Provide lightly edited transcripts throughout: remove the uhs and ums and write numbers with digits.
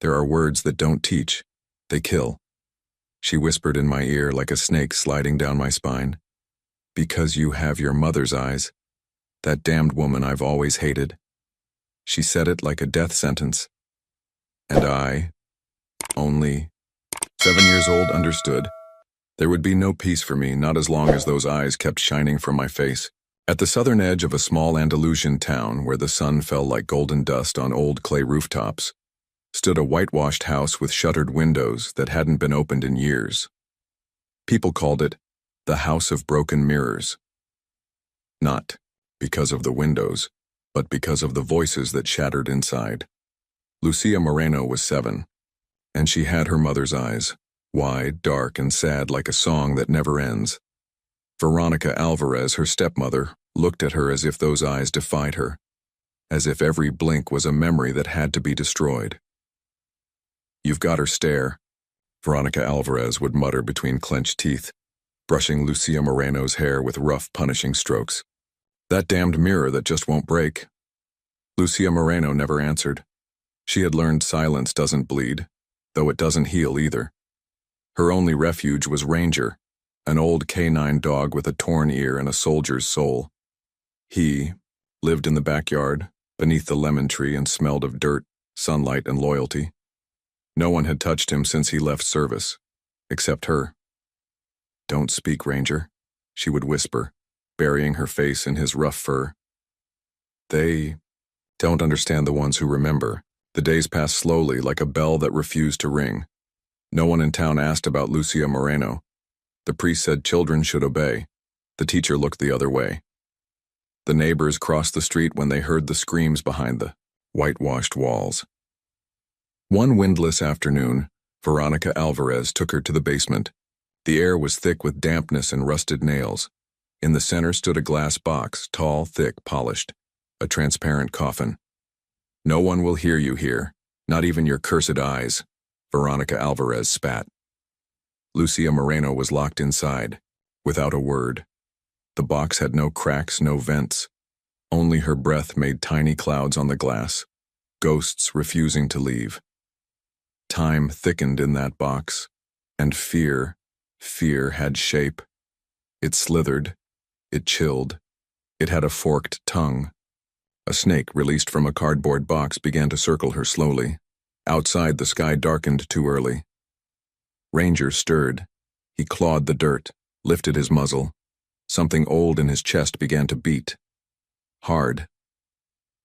There are words that don't teach. They kill. She whispered in my ear like a snake sliding down my spine. Because you have your mother's eyes. That damned woman I've always hated. She said it like a death sentence. And I, only 7 years old, understood. There would be no peace for me, not as long as those eyes kept shining from my face. At the southern edge of a small Andalusian town where the sun fell like golden dust on old clay rooftops, stood a whitewashed house with shuttered windows that hadn't been opened in years. People called it the House of Broken Mirrors. Not because of the windows, but because of the voices that shattered inside. Lucia Moreno was 7, and she had her mother's eyes, wide, dark, and sad like a song that never ends. Veronica Alvarez, her stepmother, looked at her as if those eyes defied her, as if every blink was a memory that had to be destroyed. "You've got her stare," Veronica Alvarez would mutter between clenched teeth, brushing Lucia Moreno's hair with rough, punishing strokes. "That damned mirror that just won't break." Lucia Moreno never answered. She had learned silence doesn't bleed, though it doesn't heal either. Her only refuge was Ranger, an old canine dog with a torn ear and a soldier's soul. He lived in the backyard, beneath the lemon tree, and smelled of dirt, sunlight, and loyalty. No one had touched him since he left service, except her. "Don't speak, Ranger," she would whisper, burying her face in his rough fur. They don't understand the ones who remember. The days passed slowly, like a bell that refused to ring. No one in town asked about Lucia Moreno. The priest said children should obey. The teacher looked the other way. The neighbors crossed the street when they heard the screams behind the whitewashed walls. One windless afternoon, Veronica Alvarez took her to the basement. The air was thick with dampness and rusted nails. In the center stood a glass box, tall, thick, polished, a transparent coffin. "No one will hear you here, not even your cursed eyes," Veronica Alvarez spat. Lucia Moreno was locked inside, without a word. The box had no cracks, no vents. Only her breath made tiny clouds on the glass, ghosts refusing to leave. Time thickened in that box, and fear had shape. It slithered, it chilled, it had a forked tongue. A snake released from a cardboard box began to circle her slowly. Outside, the sky darkened too early. Ranger stirred. He clawed the dirt, lifted his muzzle. Something old in his chest began to beat. Hard.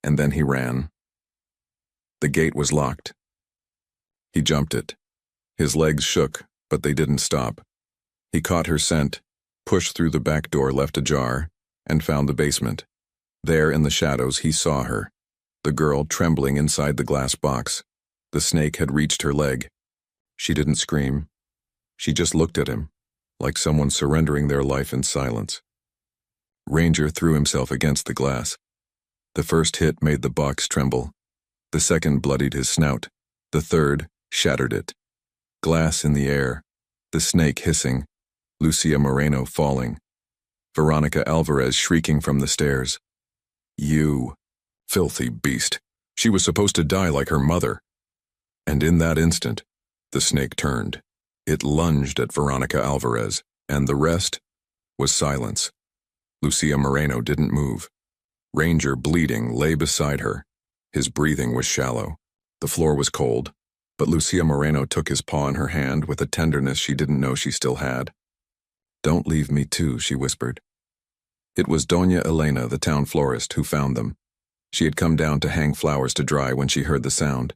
And then he ran. The gate was locked. He jumped it. His legs shook, but they didn't stop. He caught her scent, pushed through the back door left ajar, and found the basement. There in the shadows he saw her, the girl trembling inside the glass box. The snake had reached her leg. She didn't scream. She just looked at him, like someone surrendering their life in silence. Ranger threw himself against the glass. The first hit made the box tremble. The second bloodied his snout. The third shattered it. Glass in the air, the snake hissing, Lucia Moreno falling, Veronica Alvarez shrieking from the stairs. "You filthy beast." She was supposed to die like her mother. And in that instant, the snake turned. It lunged at Veronica Alvarez, and the rest was silence. Lucia Moreno didn't move. Ranger, bleeding, lay beside her. His breathing was shallow. The floor was cold, but Lucia Moreno took his paw in her hand with a tenderness she didn't know she still had. "Don't leave me too," she whispered. It was Doña Elena, the town florist, who found them. She had come down to hang flowers to dry when she heard the sound.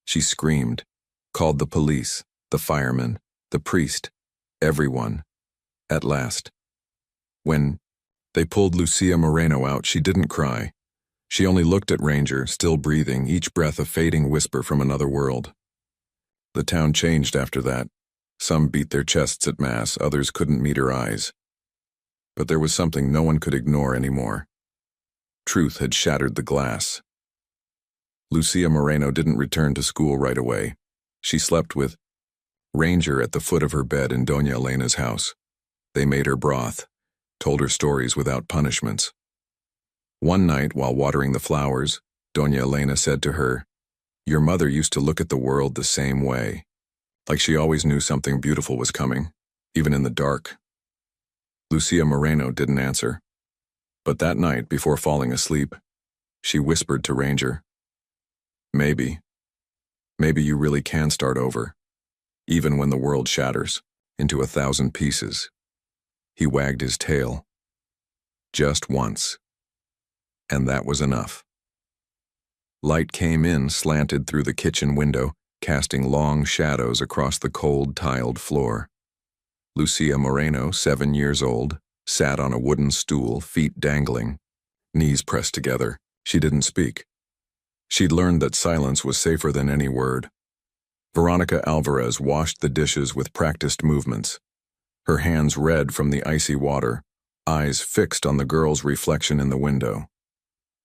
She screamed, called the police, the firemen, the priest, everyone. At last. When they pulled Lucia Moreno out, she didn't cry. She only looked at Ranger, still breathing, each breath a fading whisper from another world. The town changed after that. Some beat their chests at mass, others couldn't meet her eyes. But there was something no one could ignore anymore. Truth had shattered the glass. Lucia Moreno didn't return to school right away. She slept with Ranger at the foot of her bed in Doña Elena's house. They made her broth, told her stories without punishments. One night, while watering the flowers, Doña Elena said to her, Your mother used to look at the world the same way, like she always knew something beautiful was coming, even in the dark. Lucia Moreno didn't answer. But that night, before falling asleep, she whispered to Ranger, Maybe you really can start over, even when the world shatters into 1,000 pieces." He wagged his tail. Just once. And that was enough. Light came in, slanted through the kitchen window, casting long shadows across the cold, tiled floor. Lucia Moreno, 7 years old, sat on a wooden stool, feet dangling, knees pressed together. She didn't speak. She'd learned that silence was safer than any word. Veronica Alvarez washed the dishes with practiced movements, her hands red from the icy water, eyes fixed on the girl's reflection in the window.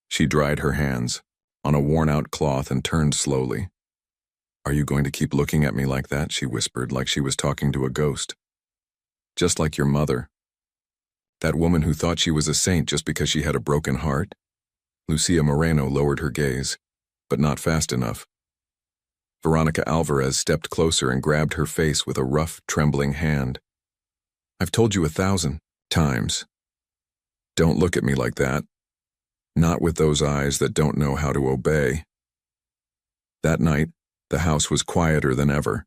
She dried her hands on a worn-out cloth and turned slowly. "Are you going to keep looking at me like that?" she whispered, like she was talking to a ghost. "Just like your mother. That woman who thought she was a saint just because she had a broken heart?" Lucia Moreno lowered her gaze, but not fast enough. Veronica Alvarez stepped closer and grabbed her face with a rough, trembling hand. "I've told you 1,000 times. Don't look at me like that. Not with those eyes that don't know how to obey." That night, the house was quieter than ever.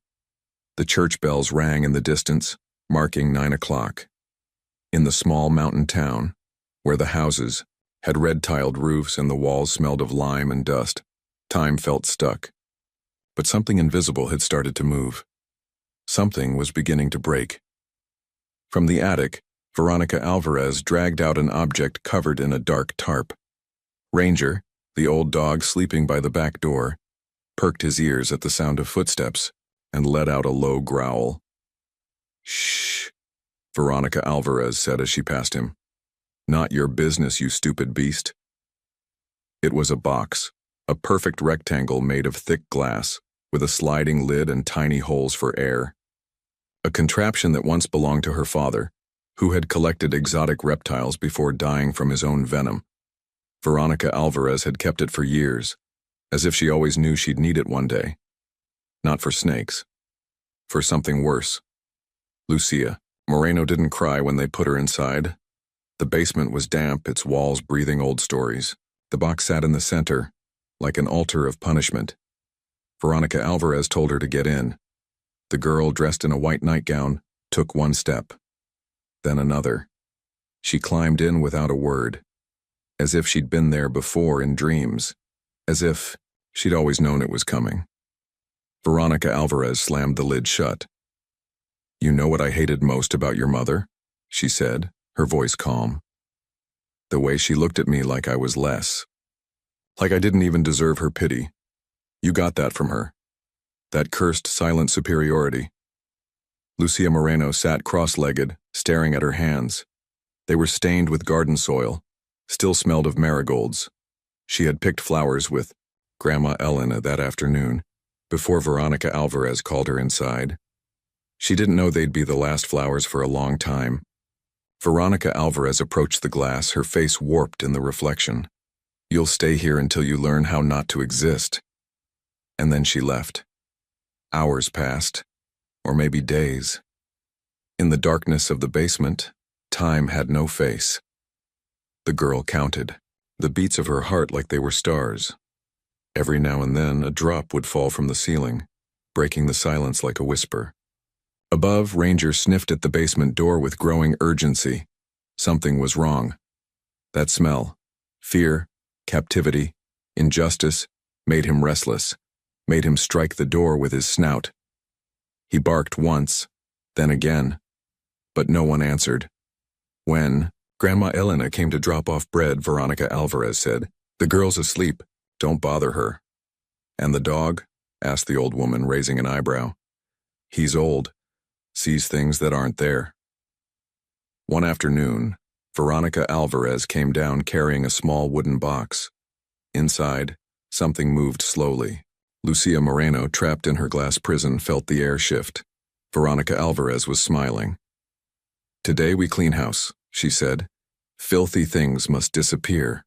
The church bells rang in the distance, marking 9 o'clock. In the small mountain town, where the houses had red-tiled roofs and the walls smelled of lime and dust, time felt stuck. But something invisible had started to move. Something was beginning to break. From the attic, Veronica Alvarez dragged out an object covered in a dark tarp. Ranger, the old dog sleeping by the back door, perked his ears at the sound of footsteps and let out a low growl. "Shh," Veronica Alvarez said as she passed him. "Not your business, you stupid beast." It was a box, a perfect rectangle made of thick glass, with a sliding lid and tiny holes for air. A contraption that once belonged to her father, who had collected exotic reptiles before dying from his own venom. Veronica Alvarez had kept it for years, as if she always knew she'd need it one day. Not for snakes. For something worse. Lucia Moreno didn't cry when they put her inside. The basement was damp, its walls breathing old stories. The box sat in the center, like an altar of punishment. Veronica Alvarez told her to get in. The girl, dressed in a white nightgown, took one step. Then another. She climbed in without a word, as if she'd been there before in dreams, as if she'd always known it was coming. Veronica Alvarez slammed the lid shut. "You know what I hated most about your mother?" she said, her voice calm. "The way she looked at me like I was less. Like I didn't even deserve her pity. You got that from her. That cursed silent superiority." Lucia Moreno sat cross-legged, staring at her hands. They were stained with garden soil, still smelled of marigolds. She had picked flowers with Grandma Elena that afternoon, before Veronica Alvarez called her inside. She didn't know they'd be the last flowers for a long time. Veronica Alvarez approached the glass, her face warped in the reflection. "You'll stay here until you learn how not to exist." And then she left. Hours passed, or maybe days. In the darkness of the basement, time had no face. The girl counted, the beats of her heart like they were stars. Every now and then, a drop would fall from the ceiling, breaking the silence like a whisper. Above, Ranger sniffed at the basement door with growing urgency. Something was wrong. That smell, fear, captivity, injustice, made him restless, made him strike the door with his snout. He barked once, then again, but no one answered. When Grandma Elena came to drop off bread, Veronica Alvarez said, "The girl's asleep. Don't bother her." "And the dog?" asked the old woman, raising an eyebrow. "He's old. Sees things that aren't there." One afternoon, Veronica Alvarez came down carrying a small wooden box. Inside, something moved slowly. Lucia Moreno, trapped in her glass prison, felt the air shift. Veronica Alvarez was smiling. "Today we clean house," she said. "Filthy things must disappear."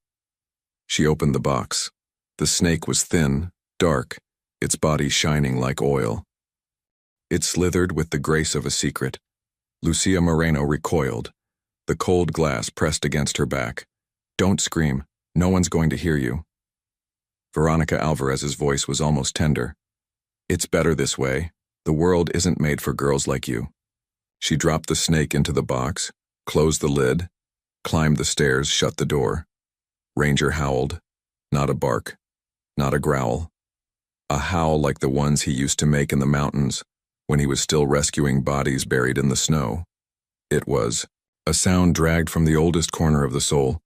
She opened the box. The snake was thin, dark, its body shining like oil. It slithered with the grace of a secret. Lucia Moreno recoiled, the cold glass pressed against her back. "Don't scream. No one's going to hear you." Veronica Alvarez's voice was almost tender. "It's better this way. The world isn't made for girls like you." She dropped the snake into the box, closed the lid, climbed the stairs, shut the door. Ranger howled. Not a bark. Not a growl. A howl like the ones he used to make in the mountains when he was still rescuing bodies buried in the snow. It was a sound dragged from the oldest corner of the soul.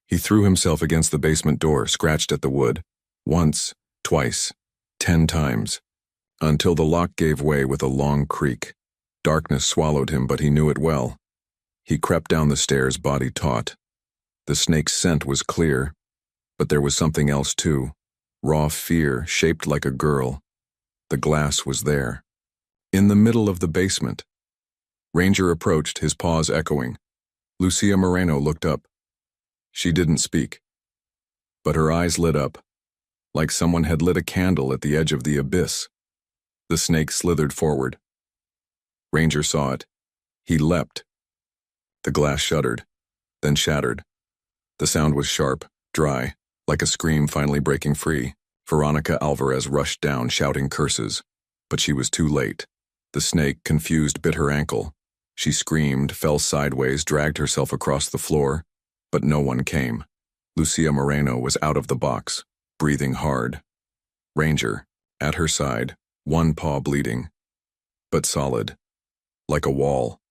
He threw himself against the basement door, scratched at the wood. Once, twice, 10 times, until the lock gave way with a long creak. Darkness swallowed him, but he knew it well. He crept down the stairs, body taut. The snake's scent was clear, but there was something else too. Raw fear, shaped like a girl. The glass was there. In the middle of the basement. Ranger approached, his paws echoing. Lucia Moreno looked up. She didn't speak, but her eyes lit up, like someone had lit a candle at the edge of the abyss. The snake slithered forward. Ranger saw it. He leapt. The glass shuddered, then shattered. The sound was sharp, dry, like a scream finally breaking free. Veronica Alvarez rushed down, shouting curses, but she was too late. The snake, confused, bit her ankle. She screamed, fell sideways, dragged herself across the floor, but no one came. Lucia Moreno was out of the box, breathing hard. Ranger, at her side, one paw bleeding, but solid, like a wall.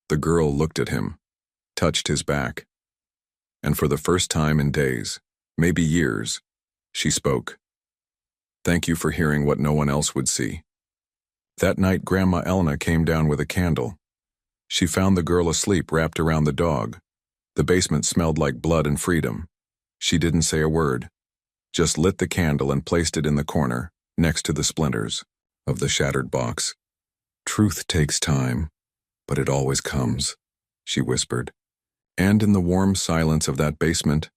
The girl looked at him, touched his back, and for the first time in days, maybe years, she spoke. "Thank you for hearing what no one else would see." That night, Grandma Elena came down with a candle. She found the girl asleep, wrapped around the dog. The basement smelled like blood and freedom. She didn't say a word, just lit the candle and placed it in the corner, next to the splinters of the shattered box. "Truth takes time, but it always comes," she whispered. And in the warm silence of that basement,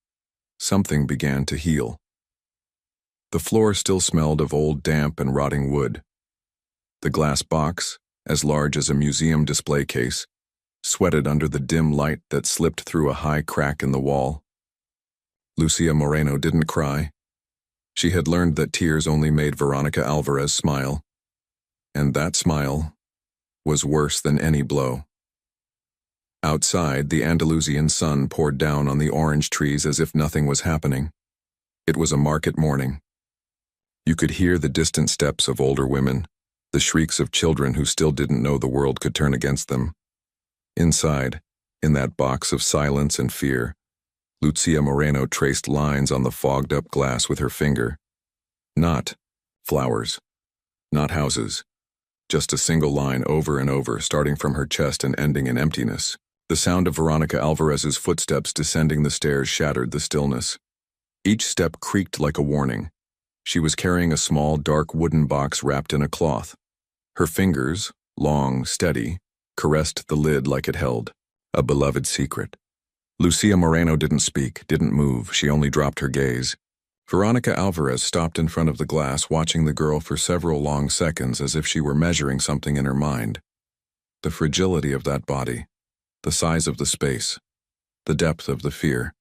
something began to heal. The floor still smelled of old damp and rotting wood. The glass box, as large as a museum display case, sweated under the dim light that slipped through a high crack in the wall. Lucia Moreno didn't cry. She had learned that tears only made Veronica Alvarez smile. And that smile was worse than any blow. Outside, the Andalusian sun poured down on the orange trees as if nothing was happening. It was a market morning. You could hear the distant steps of older women, the shrieks of children who still didn't know the world could turn against them. Inside, in that box of silence and fear, Lucia Moreno traced lines on the fogged-up glass with her finger. Not flowers, not houses, just a single line over and over, starting from her chest and ending in emptiness. The sound of Veronica Alvarez's footsteps descending the stairs shattered the stillness. Each step creaked like a warning. She was carrying a small, dark wooden box wrapped in a cloth. Her fingers, long, steady, caressed the lid like it held a beloved secret. Lucia Moreno didn't speak, didn't move. She only dropped her gaze. Veronica Alvarez stopped in front of the glass, watching the girl for several long seconds as if she were measuring something in her mind. The fragility of that body, the size of the space, the depth of the fear.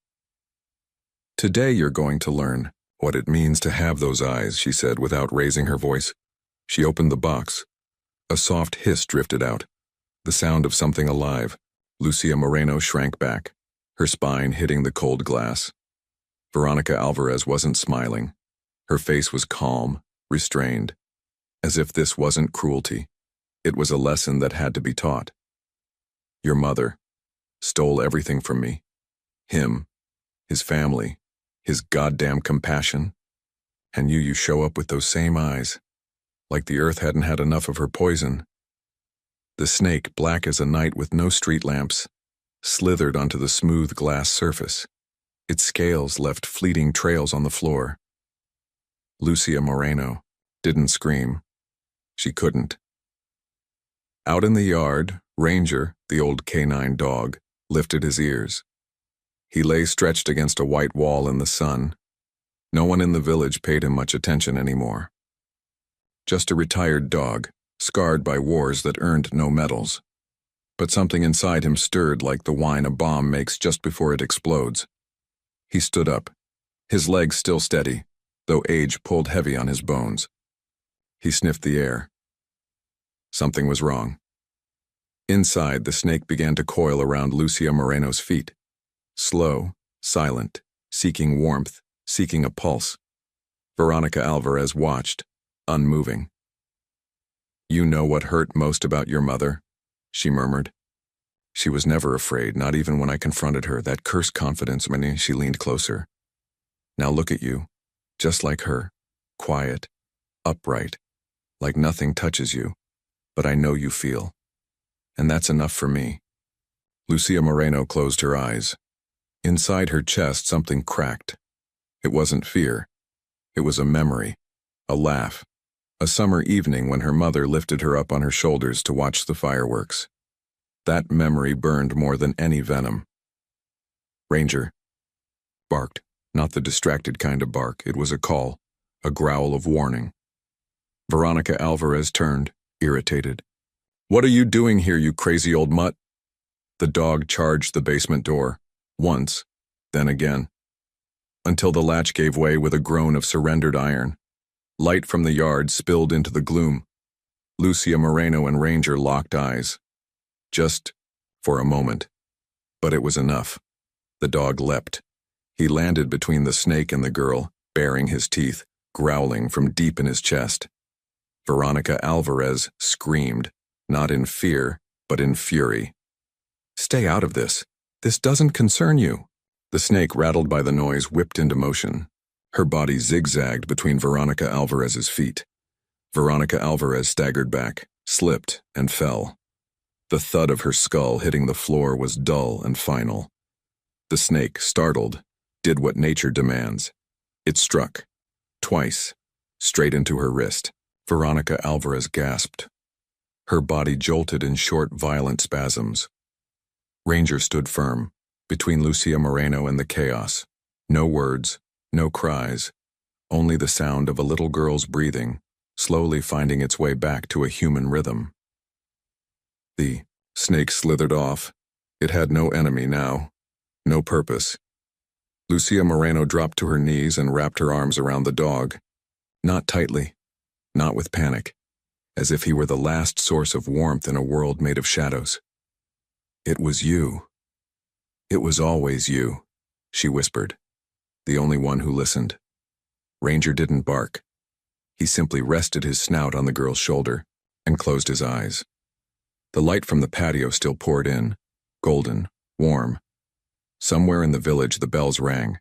"Today you're going to learn what it means to have those eyes," she said without raising her voice. She opened the box. A soft hiss drifted out, the sound of something alive. Lucia Moreno shrank back, her spine hitting the cold glass. Veronica Alvarez wasn't smiling. Her face was calm, restrained, as if this wasn't cruelty. It was a lesson that had to be taught. "Your mother stole everything from me. Him, his family, his goddamn compassion. And you show up with those same eyes, like the earth hadn't had enough of her poison." The snake, black as a night with no street lamps, slithered onto the smooth glass surface. Its scales left fleeting trails on the floor. Lucia Moreno didn't scream. She couldn't. Out in the yard, Ranger, the old canine dog, lifted his ears. He lay stretched against a white wall in the sun. No one in the village paid him much attention anymore. Just a retired dog, scarred by wars that earned no medals. But something inside him stirred like the whine a bomb makes just before it explodes. He stood up, his legs still steady, though age pulled heavy on his bones. He sniffed the air. Something was wrong. Inside, the snake began to coil around Lucia Moreno's feet. Slow, silent, seeking warmth, seeking a pulse. Veronica Alvarez watched, unmoving. "You know what hurt most about your mother?" she murmured. She was never afraid, not even when I confronted her, that cursed confidence when she leaned closer. "Now look at you, just like her, quiet, upright, like nothing touches you, but I know you feel. And that's enough for me." Lucia Moreno closed her eyes. Inside her chest, something cracked. It wasn't fear. It was a memory, a laugh, a summer evening when her mother lifted her up on her shoulders to watch the fireworks. That memory burned more than any venom. "Ranger," barked, not the distracted kind of bark. It was a call, a growl of warning. Veronica Alvarez turned, irritated. "What are you doing here, you crazy old mutt?" The dog charged the basement door, once, then again, until the latch gave way with a groan of surrendered iron. Light from the yard spilled into the gloom. Lucia Moreno and Ranger locked eyes. Just for a moment. But it was enough. The dog leapt. He landed between the snake and the girl, baring his teeth, growling from deep in his chest. Veronica Alvarez screamed, not in fear, but in fury. "Stay out of this. This doesn't concern you." The snake, rattled by the noise, whipped into motion. Her body zigzagged between Veronica Alvarez's feet. Veronica Alvarez staggered back, slipped, and fell. The thud of her skull hitting the floor was dull and final. The snake, startled, did what nature demands. It struck, twice, straight into her wrist. Veronica Alvarez gasped. Her body jolted in short, violent spasms. Ranger stood firm, between Lucia Moreno and the chaos. No words, no cries, only the sound of a little girl's breathing, slowly finding its way back to a human rhythm. The snake slithered off. It had no enemy now, no purpose. Lucia Moreno dropped to her knees and wrapped her arms around the dog. Not tightly, not with panic, as if he were the last source of warmth in a world made of shadows. "It was you. It was always you," she whispered, the only one who listened. Ranger didn't bark. He simply rested his snout on the girl's shoulder and closed his eyes. The light from the patio still poured in, golden, warm. Somewhere in the village the bells rang.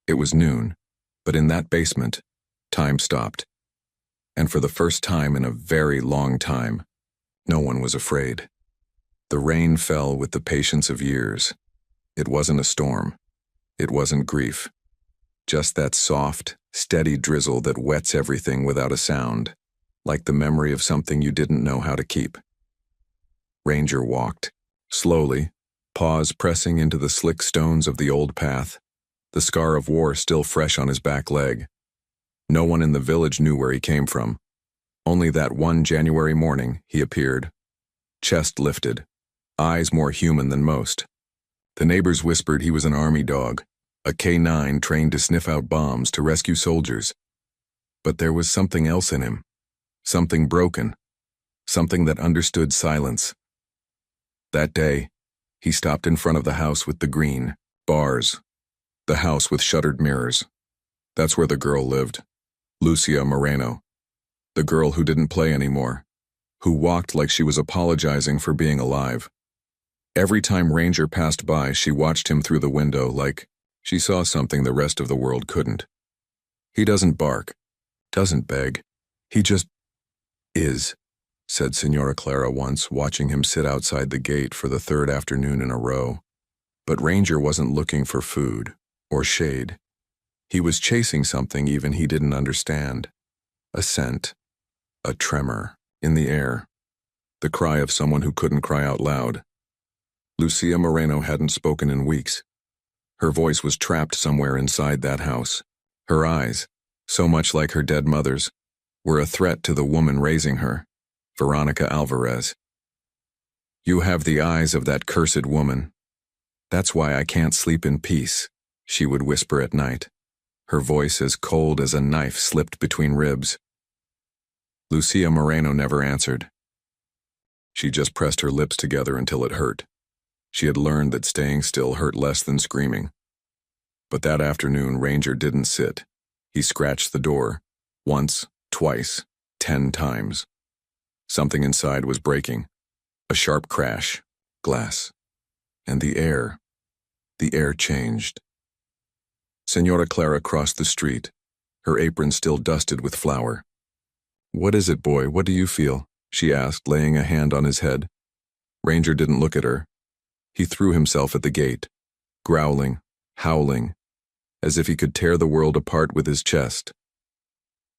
It was noon, but in that basement, time stopped. And for the first time in a very long time, no one was afraid. The rain fell with the patience of years. It wasn't a storm. It wasn't grief. Just that soft, steady drizzle that wets everything without a sound, like the memory of something you didn't know how to keep. Ranger walked, slowly, paws pressing into the slick stones of the old path, the scar of war still fresh on his back leg. No one in the village knew where he came from. Only that one January morning he appeared. Chest lifted, eyes more human than most. The neighbors whispered he was an army dog, a K9 trained to sniff out bombs to rescue soldiers. But there was something else in him, something broken, something that understood silence. That day, he stopped in front of the house with the green bars, the house with shuttered mirrors. That's where the girl lived, Lucia Moreno, the girl who didn't play anymore, who walked like she was apologizing for being alive. Every time Ranger passed by, she watched him through the window like she saw something the rest of the world couldn't. "He doesn't bark, doesn't beg, he just is," said Senora Clara once, watching him sit outside the gate for the third afternoon in a row. But Ranger wasn't looking for food or shade. He was chasing something even he didn't understand. A scent, a tremor in the air, the cry of someone who couldn't cry out loud. Lucia Moreno hadn't spoken in weeks. Her voice was trapped somewhere inside that house. Her eyes, so much like her dead mother's, were a threat to the woman raising her, Veronica Alvarez. You have the eyes of that cursed woman. That's why I can't sleep in peace, she would whisper at night, her voice as cold as a knife slipped between ribs. Lucia Moreno never answered. She just pressed her lips together until it hurt. She had learned that staying still hurt less than screaming. But that afternoon, Ranger didn't sit. He scratched the door, once, twice, 10 times. Something inside was breaking. A sharp crash, glass. And the air changed. Senora Clara crossed the street, her apron still dusted with flour. "What is it, boy? What do you feel?" she asked, laying a hand on his head. Ranger didn't look at her. He threw himself at the gate, growling, howling, as if he could tear the world apart with his chest.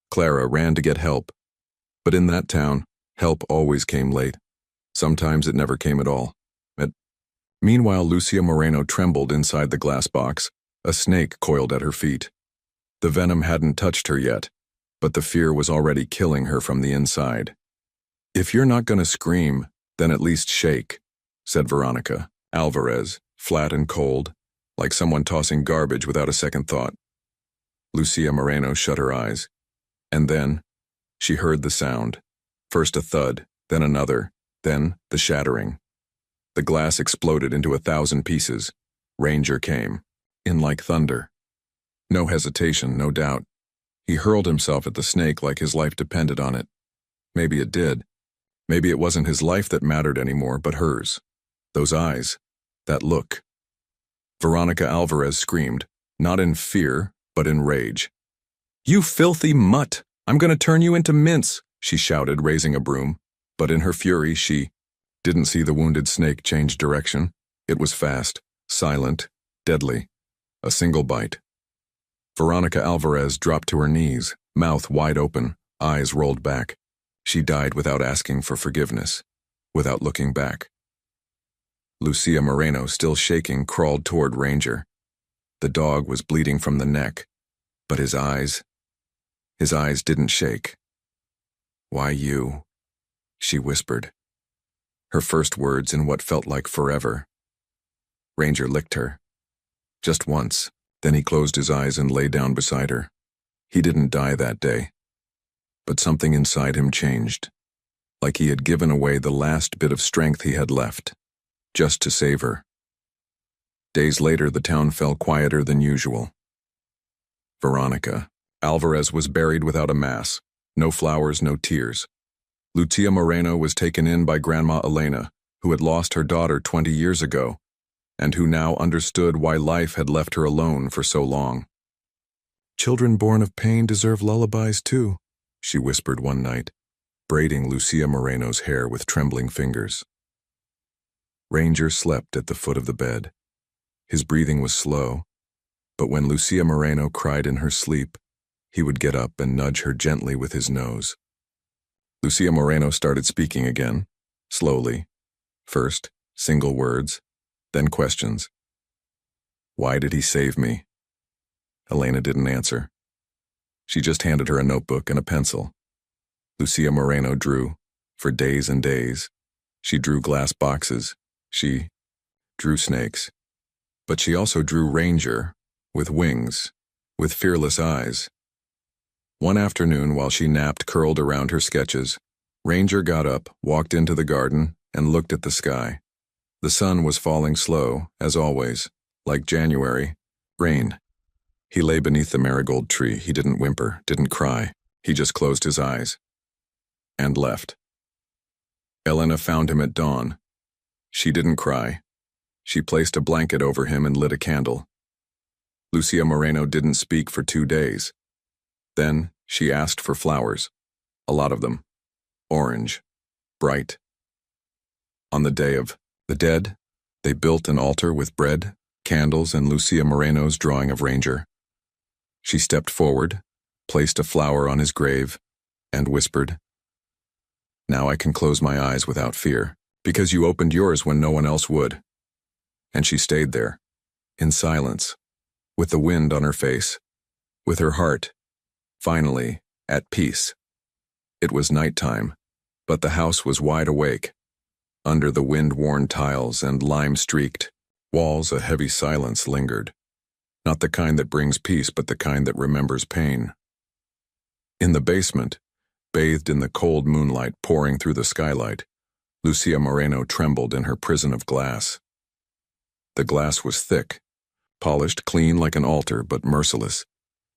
Clara ran to get help, but in that town, help always came late. Sometimes it never came at all. Meanwhile, Lucia Moreno trembled inside the glass box, a snake coiled at her feet. The venom hadn't touched her yet, but the fear was already killing her from the inside. "If you're not going to scream, then at least shake," said Veronica Alvarez, flat and cold, like someone tossing garbage without a second thought. Lucia Moreno shut her eyes. And then, she heard the sound. First a thud, then another, then the shattering. The glass exploded into 1,000 pieces. Ranger came, in like thunder. No hesitation, no doubt. He hurled himself at the snake like his life depended on it. Maybe it did. Maybe it wasn't his life that mattered anymore, but hers. Those eyes, that look. Veronica Alvarez screamed, not in fear, but in rage. "You filthy mutt! I'm going to turn you into mince!" she shouted, raising a broom. But in her fury, she didn't see the wounded snake change direction. It was fast, silent, deadly. A single bite. Veronica Alvarez dropped to her knees, mouth wide open, eyes rolled back. She died without asking for forgiveness, without looking back. Lucia Moreno, still shaking, crawled toward Ranger. The dog was bleeding from the neck, but his eyes didn't shake. "Why you?" she whispered. Her first words in what felt like forever. Ranger licked her. Just once, then he closed his eyes and lay down beside her. He didn't die that day. But something inside him changed, like he had given away the last bit of strength he had left, just to save her. Days later, the town fell quieter than usual. Veronica Alvarez was buried without a mass, no flowers, no tears. Lucia Moreno was taken in by Grandma Elena, who had lost her daughter 20 years ago, and who now understood why life had left her alone for so long. "Children born of pain deserve lullabies too," she whispered one night, braiding Lucia Moreno's hair with trembling fingers. Ranger slept at the foot of the bed. His breathing was slow, but when Lucia Moreno cried in her sleep, he would get up and nudge her gently with his nose. Lucia Moreno started speaking again, slowly. First, single words, then questions. "Why did he save me?" Elena didn't answer. She just handed her a notebook and a pencil. Lucia Moreno drew, for days and days. She drew glass boxes. She drew snakes. But she also drew Ranger, with wings, with fearless eyes. One afternoon, while she napped curled around her sketches, Ranger got up, walked into the garden, and looked at the sky. The sun was falling slow, as always, like January, rain. He lay beneath the marigold tree. He didn't whimper, didn't cry. He just closed his eyes. And left. Elena found him at dawn. She didn't cry. She placed a blanket over him and lit a candle. Lucia Moreno didn't speak for 2 days. Then she asked for flowers, a lot of them, orange, bright. On the Day of the Dead, they built an altar with bread, candles, and Lucia Moreno's drawing of Ranger. She stepped forward, placed a flower on his grave, and whispered, "Now I can close my eyes without fear, because you opened yours when no one else would." And she stayed there, in silence, with the wind on her face, with her heart, finally, at peace. It was nighttime, but the house was wide awake. Under the wind-worn tiles and lime-streaked walls, a heavy silence lingered. Not the kind that brings peace, but the kind that remembers pain. In the basement, bathed in the cold moonlight pouring through the skylight, Lucia Moreno trembled in her prison of glass. The glass was thick, polished clean like an altar, but merciless.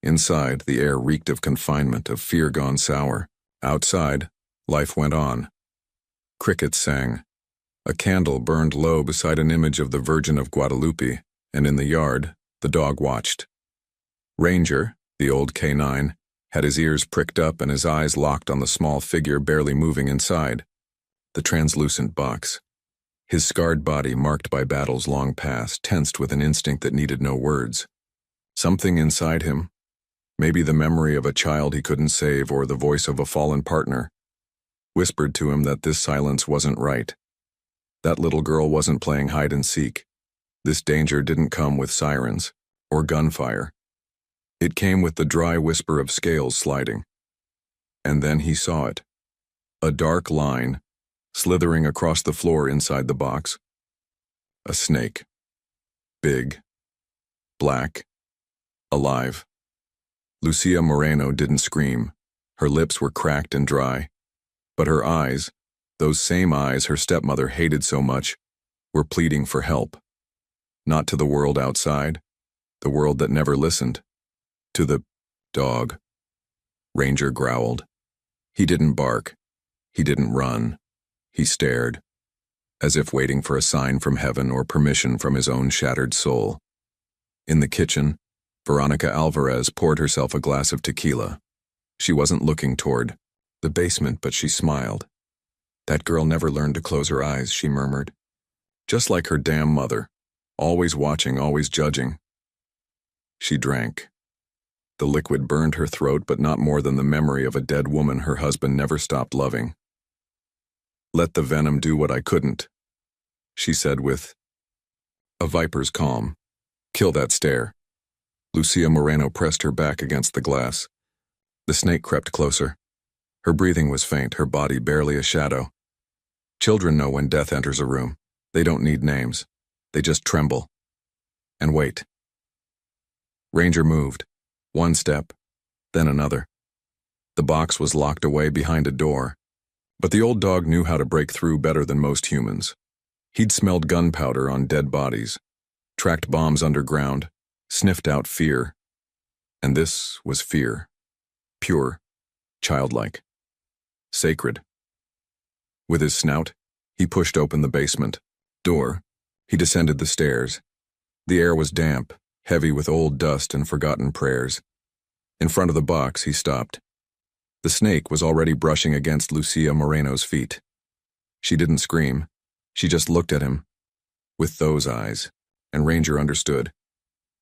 Inside, the air reeked of confinement, of fear gone sour. Outside, life went on. Crickets sang. A candle burned low beside an image of the Virgin of Guadalupe, and in the yard, the dog watched. Ranger, the old K9, had his ears pricked up and his eyes locked on the small figure barely moving inside, the translucent box. His scarred body, marked by battles long past, tensed with an instinct that needed no words. Something inside him, maybe the memory of a child he couldn't save or the voice of a fallen partner, whispered to him that this silence wasn't right. That little girl wasn't playing hide and seek. This danger didn't come with sirens or gunfire. It came with the dry whisper of scales sliding. And then he saw it. A dark line, slithering across the floor inside the box. A snake. Big. Black. Alive. Lucia Moreno didn't scream. Her lips were cracked and dry. But her eyes, those same eyes her stepmother hated so much, were pleading for help. Not to the world outside, the world that never listened. To the dog. Ranger growled. He didn't bark. He didn't run. He stared, as if waiting for a sign from heaven or permission from his own shattered soul. In the kitchen, Veronica Alvarez poured herself a glass of tequila. She wasn't looking toward the basement, but she smiled. That girl never learned to close her eyes, she murmured. Just like her damn mother, always watching, always judging. She drank. The liquid burned her throat, but not more than the memory of a dead woman her husband never stopped loving. Let the venom do what I couldn't, she said with a viper's calm. Kill that stare. Lucia Moreno pressed her back against the glass. The snake crept closer. Her breathing was faint, her body barely a shadow. Children know when death enters a room. They don't need names. They just tremble. And wait. Ranger moved. One step, then another. The box was locked away behind a door. But the old dog knew how to break through better than most humans. He'd smelled gunpowder on dead bodies, tracked bombs underground, sniffed out fear. And this was fear. Pure, childlike, sacred. With his snout, he pushed open the basement door. He descended the stairs. The air was damp, heavy with old dust and forgotten prayers. In front of the box, he stopped. The snake was already brushing against Lucia Moreno's feet. She didn't scream. She just looked at him. With those eyes. And Ranger understood.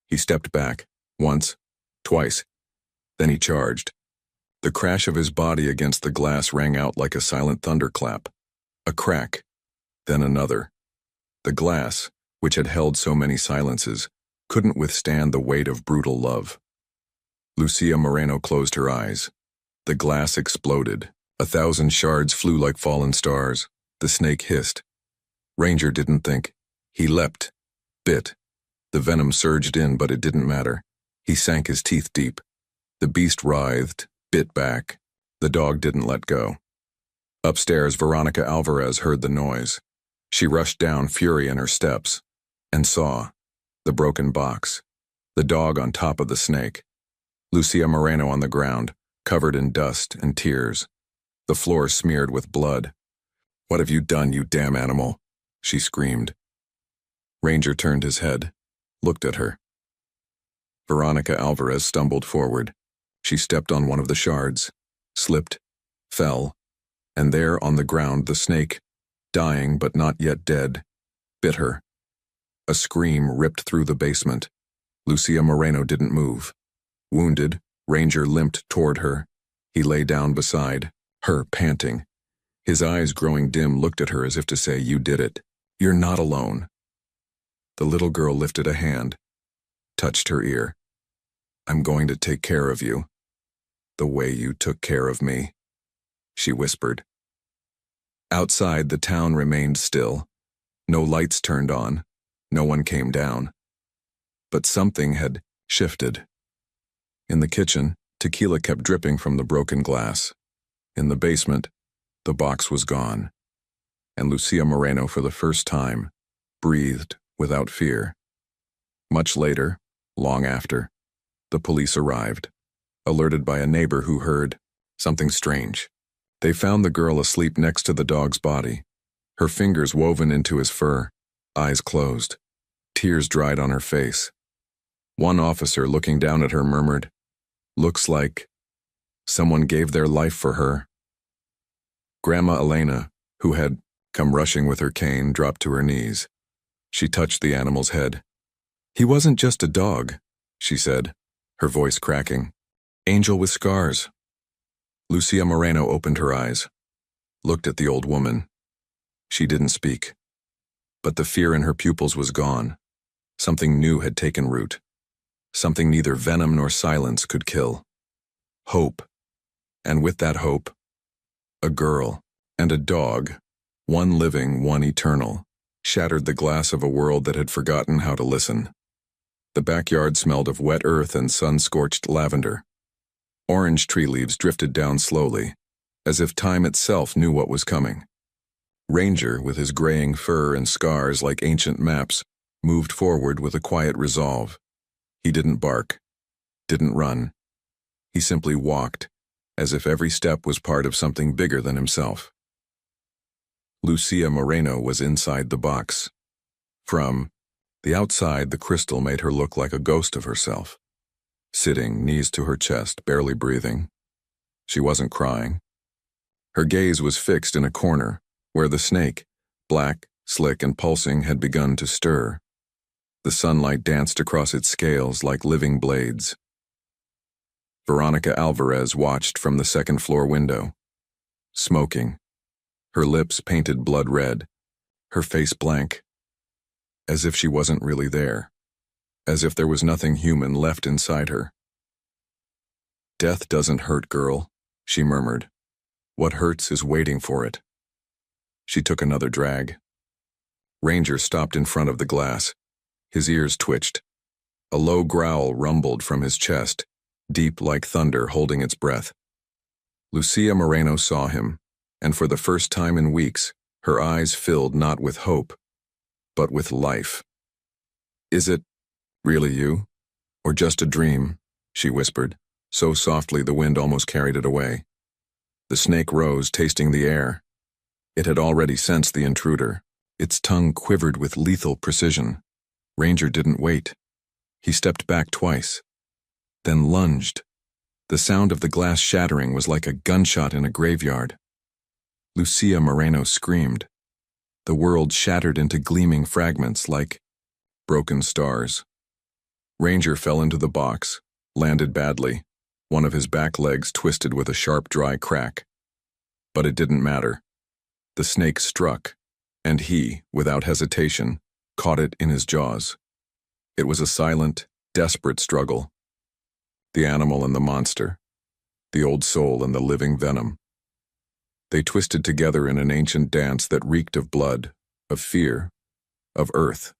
He stepped back. Once. Twice. Then he charged. The crash of his body against the glass rang out like a silent thunderclap. A crack. Then another. The glass, which had held so many silences, couldn't withstand the weight of brutal love. Lucia Moreno closed her eyes. The glass exploded. 1,000 shards flew like fallen stars. The snake hissed. Ranger didn't think. He leapt. Bit. The venom surged in, but it didn't matter. He sank his teeth deep. The beast writhed, bit back. The dog didn't let go. Upstairs, Veronica Alvarez heard the noise. She rushed down, fury in her steps, and saw the broken box, the dog on top of the snake, Lucia Moreno on the ground, covered in dust and tears, the floor smeared with blood. "What have you done, you damn animal?" she screamed. Ranger turned his head, looked at her. Veronica Alvarez stumbled forward. She stepped on one of the shards, slipped, fell, and there on the ground the snake, dying but not yet dead, bit her. A scream ripped through the basement. Lucia Moreno didn't move. Wounded, Ranger limped toward her. He lay down beside her, panting. His eyes, growing dim, looked at her as if to say, "You did it. You're not alone." The little girl lifted a hand, touched her ear. "I'm going to take care of you, the way you took care of me." she whispered. Outside, the town remained still. No lights turned on. No one came down. But something had shifted. In the kitchen, tequila kept dripping from the broken glass. In the basement, the box was gone. And Lucia Moreno, for the first time, breathed without fear. Much later, long after, the police arrived, alerted by a neighbor who heard something strange. They found the girl asleep next to the dog's body, her fingers woven into his fur, eyes closed, tears dried on her face. One officer, looking down at her, murmured, "Looks like someone gave their life for her." Grandma Elena, who had come rushing with her cane, dropped to her knees. She touched the animal's head. "He wasn't just a dog," she said, her voice cracking. "Angel with scars." Lucia Moreno opened her eyes, looked at the old woman. She didn't speak. But the fear in her pupils was gone. Something new had taken root. Something neither venom nor silence could kill. Hope. And with that hope, a girl and a dog, one living, one eternal, shattered the glass of a world that had forgotten how to listen. The backyard smelled of wet earth and sun-scorched lavender. Orange tree leaves drifted down slowly, as if time itself knew what was coming. Ranger, with his graying fur and scars like ancient maps, moved forward with a quiet resolve. He didn't bark, didn't run. He simply walked, as if every step was part of something bigger than himself. Lucia Moreno was inside the box. From the outside, the crystal made her look like a ghost of herself. Sitting, knees to her chest, barely breathing. She wasn't crying. Her gaze was fixed in a corner, where the snake, black, slick, and pulsing, had begun to stir. The sunlight danced across its scales like living blades. Veronica Alvarez watched from the second-floor window, smoking, her lips painted blood red, her face blank, as if she wasn't really there. As if there was nothing human left inside her. "Death doesn't hurt, girl," she murmured. "What hurts is waiting for it." She took another drag. Ranger stopped in front of the glass. His ears twitched. A low growl rumbled from his chest, deep like thunder holding its breath. Lucia Moreno saw him, and for the first time in weeks, her eyes filled not with hope, but with life. "Is it really you? Or just a dream?" she whispered, so softly the wind almost carried it away. The snake rose, tasting the air. It had already sensed the intruder. Its tongue quivered with lethal precision. Ranger didn't wait. He stepped back twice, then lunged. The sound of the glass shattering was like a gunshot in a graveyard. Lucia Moreno screamed. The world shattered into gleaming fragments like broken stars. Ranger fell into the box, landed badly, one of his back legs twisted with a sharp, dry crack. But it didn't matter. The snake struck, and he, without hesitation, caught it in his jaws. It was a silent, desperate struggle. The animal and the monster, the old soul and the living venom. They twisted together in an ancient dance that reeked of blood, of fear, of earth.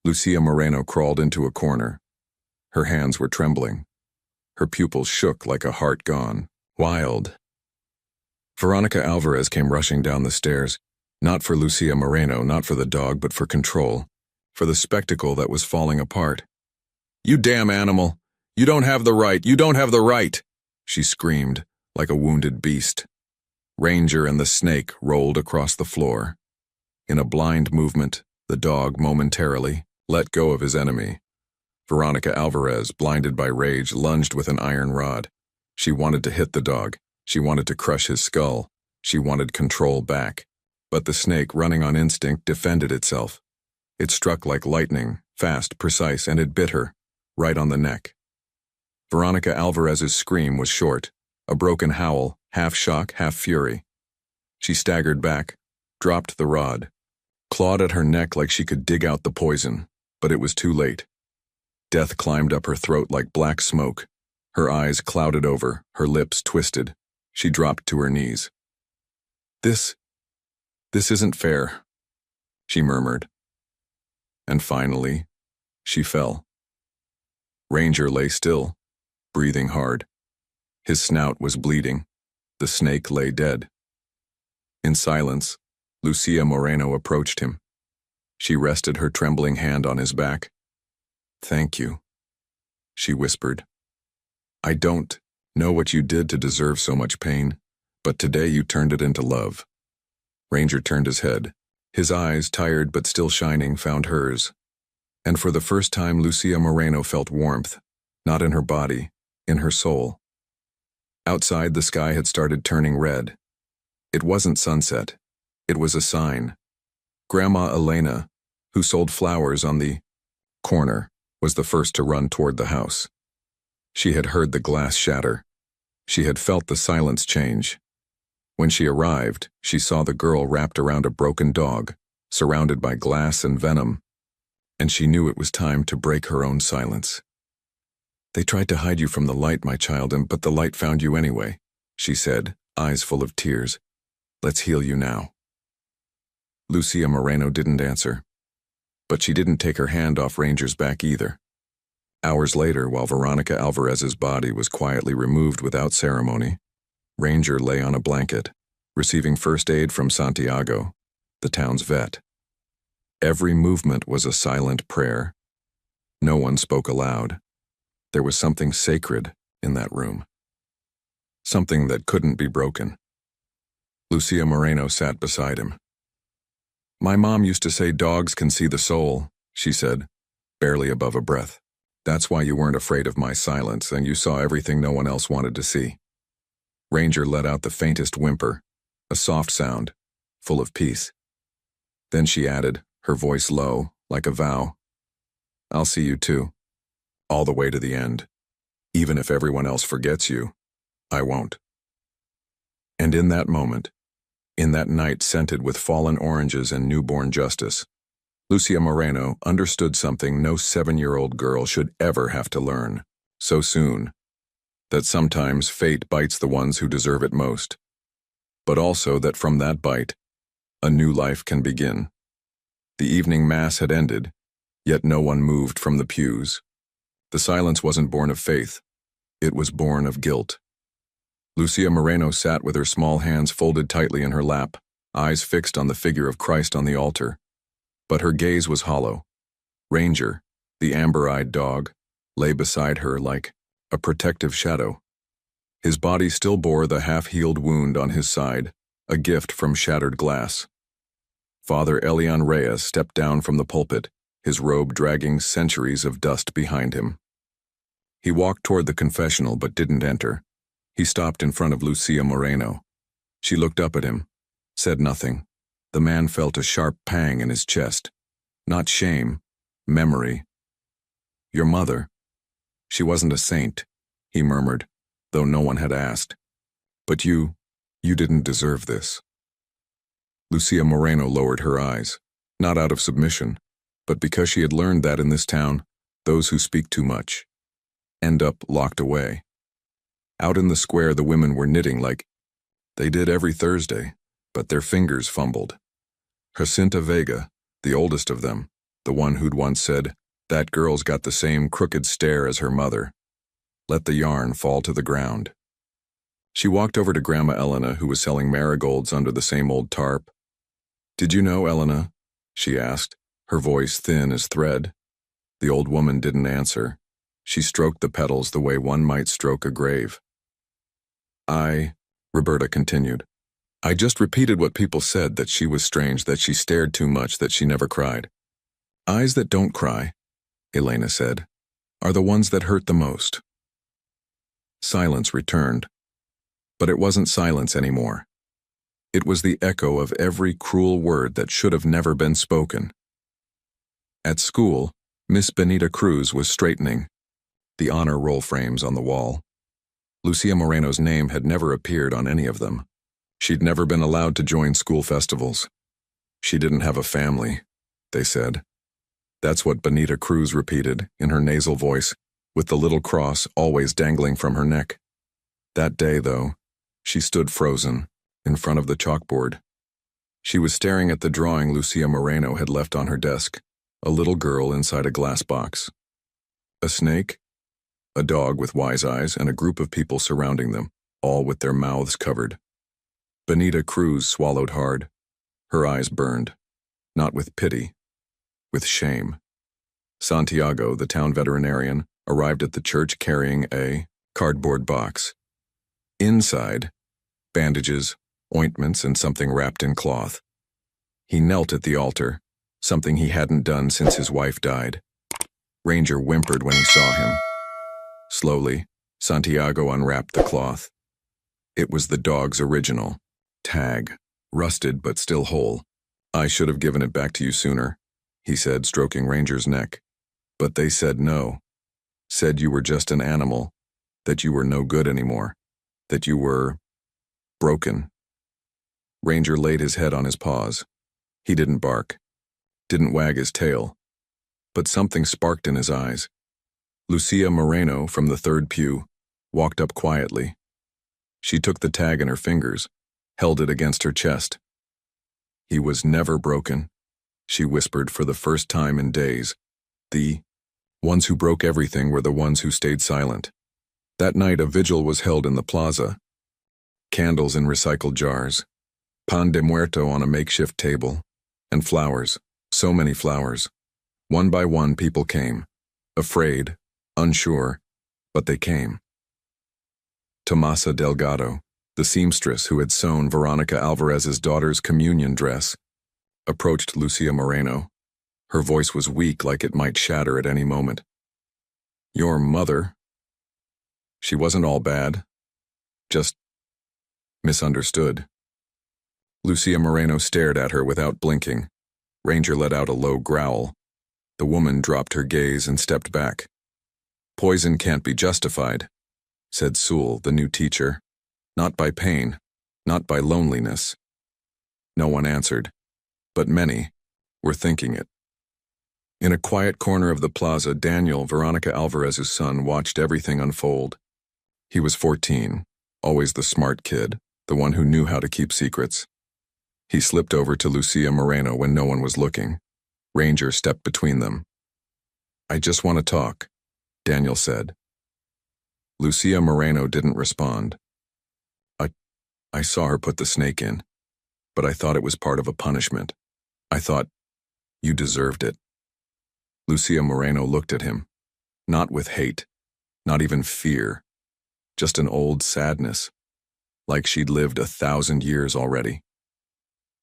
Lucia Moreno crawled into a corner. Her hands were trembling. Her pupils shook like a heart gone wild. Veronica Alvarez came rushing down the stairs, not for Lucia Moreno, not for the dog, but for control, for the spectacle that was falling apart. "You damn animal! You don't have the right! You don't have the right!" she screamed, like a wounded beast. Ranger and the snake rolled across the floor. In a blind movement, the dog momentarily let go of his enemy. Veronica Alvarez, blinded by rage, lunged with an iron rod. She wanted to hit the dog. She wanted to crush his skull. She wanted control back. But the snake, running on instinct, defended itself. It struck like lightning, fast, precise, and it bit her, right on the neck. Veronica Alvarez's scream was short, a broken howl, half shock, half fury. She staggered back, dropped the rod, clawed at her neck like she could dig out the poison, but it was too late. Death climbed up her throat like black smoke. Her eyes clouded over, her lips twisted. She dropped to her knees. This isn't fair, she murmured. And finally, she fell. Ranger lay still, breathing hard. His snout was bleeding. The snake lay dead. In silence, Lucia Moreno approached him. She rested her trembling hand on his back. "Thank you," she whispered. "I don't know what you did to deserve so much pain, but today you turned it into love." Ranger turned his head. His eyes, tired but still shining, found hers. And for the first time, Lucia Moreno felt warmth, not in her body, in her soul. Outside, the sky had started turning red. It wasn't sunset. It was a sign. Grandma Elena, who sold flowers on the corner, was the first to run toward the house. She had heard the glass shatter. She had felt the silence change. When she arrived, she saw the girl wrapped around a broken dog, surrounded by glass and venom, and she knew it was time to break her own silence. "They tried to hide you from the light, my child, but the light found you anyway," she said, eyes full of tears. "Let's heal you now." Lucia Moreno didn't answer, but she didn't take her hand off Ranger's back either. Hours later, while Veronica Alvarez's body was quietly removed without ceremony, Ranger lay on a blanket, receiving first aid from Santiago, the town's vet. Every movement was a silent prayer. No one spoke aloud. There was something sacred in that room. Something that couldn't be broken. Lucia Moreno sat beside him. "My mom used to say dogs can see the soul," she said, barely above a breath. "That's why you weren't afraid of my silence, and you saw everything no one else wanted to see." Ranger let out the faintest whimper, a soft sound, full of peace. Then she added, her voice low, like a vow, "I'll see you too, all the way to the end. Even if everyone else forgets you, I won't." And in that moment, in that night scented with fallen oranges and newborn justice, Lucia Moreno understood something no 7-year-old girl should ever have to learn, so soon, that sometimes fate bites the ones who deserve it most, but also that from that bite, a new life can begin. The evening mass had ended, yet no one moved from the pews. The silence wasn't born of faith, it was born of guilt. Lucia Moreno sat with her small hands folded tightly in her lap, eyes fixed on the figure of Christ on the altar. But her gaze was hollow. Ranger, the amber-eyed dog, lay beside her like a protective shadow. His body still bore the half-healed wound on his side, a gift from shattered glass. Father Elian Reyes stepped down from the pulpit, his robe dragging centuries of dust behind him. He walked toward the confessional but didn't enter. He stopped in front of Lucia Moreno. She looked up at him, said nothing. The man felt a sharp pang in his chest. Not shame, memory. "Your mother. She wasn't a saint," he murmured, though no one had asked. "But you didn't deserve this." Lucia Moreno lowered her eyes, not out of submission, but because she had learned that in this town, those who speak too much end up locked away. Out in the square, the women were knitting like they did every Thursday, but their fingers fumbled. Jacinta Vega, the oldest of them, the one who'd once said, "That girl's got the same crooked stare as her mother," let the yarn fall to the ground. She walked over to Grandma Elena, who was selling marigolds under the same old tarp. "Did you know, Elena?" she asked, her voice thin as thread. The old woman didn't answer. She stroked the petals the way one might stroke a grave. Roberta continued. "I just repeated what people said, that she was strange, that she stared too much, that she never cried." "Eyes that don't cry," Elena said, "are the ones that hurt the most." Silence returned. But it wasn't silence anymore. It was the echo of every cruel word that should have never been spoken. At school, Miss Benita Cruz was straightening the honor roll frames on the wall. Lucia Moreno's name had never appeared on any of them. She'd never been allowed to join school festivals. She didn't have a family, they said. That's what Benita Cruz repeated in her nasal voice, with the little cross always dangling from her neck. That day, though, She stood frozen, in front of the chalkboard. She was staring at the drawing Lucia Moreno had left on her desk, a little girl inside a glass box. A snake, a dog with wise eyes, and a group of people surrounding them, all with their mouths covered. Benita Cruz swallowed hard. Her eyes burned, not with pity, with shame. Santiago, the town veterinarian, arrived at the church carrying a cardboard box. Inside, bandages, ointments, and something wrapped in cloth. He knelt at the altar, something he hadn't done since his wife died. Ranger whimpered when he saw him. Slowly, Santiago unwrapped the cloth. It was the dog's original tag, rusted but still whole. "I should have given it back to you sooner," he said, stroking Ranger's neck. "But they said no. Said you were just an animal, that you were no good anymore, that you were broken." Ranger laid his head on his paws. He didn't bark, didn't wag his tail, but something sparked in his eyes. Lucia Moreno, from the third pew, walked up quietly. She took the tag in her fingers, held it against her chest. "He was never broken," she whispered for the first time in days. "The ones who broke everything were the ones who stayed silent." That night a vigil was held in the plaza. Candles in recycled jars, pan de muerto on a makeshift table, and flowers, so many flowers. One by one people came, afraid, unsure, but they came. Tomasa Delgado, the seamstress who had sewn Veronica Alvarez's daughter's communion dress, approached Lucia Moreno. Her voice was weak, like it might shatter at any moment. "Your mother, she wasn't all bad, just misunderstood." Lucia Moreno stared at her without blinking. Ranger let out a low growl. The woman dropped her gaze and stepped back. "Poison can't be justified," said Sewell, the new teacher. "Not by pain, not by loneliness." No one answered, but many were thinking it. In a quiet corner of the plaza, Daniel, Veronica Alvarez's son, watched everything unfold. He was 14, always the smart kid, the one who knew how to keep secrets. He slipped over to Lucia Moreno when no one was looking. Ranger stepped between them. "I just want to talk," Daniel said. Lucia Moreno didn't respond. I saw her put the snake in, but I thought it was part of a punishment. I thought you deserved it." Lucia Moreno looked at him, not with hate, not even fear, just an old sadness, like she'd lived 1,000 years already.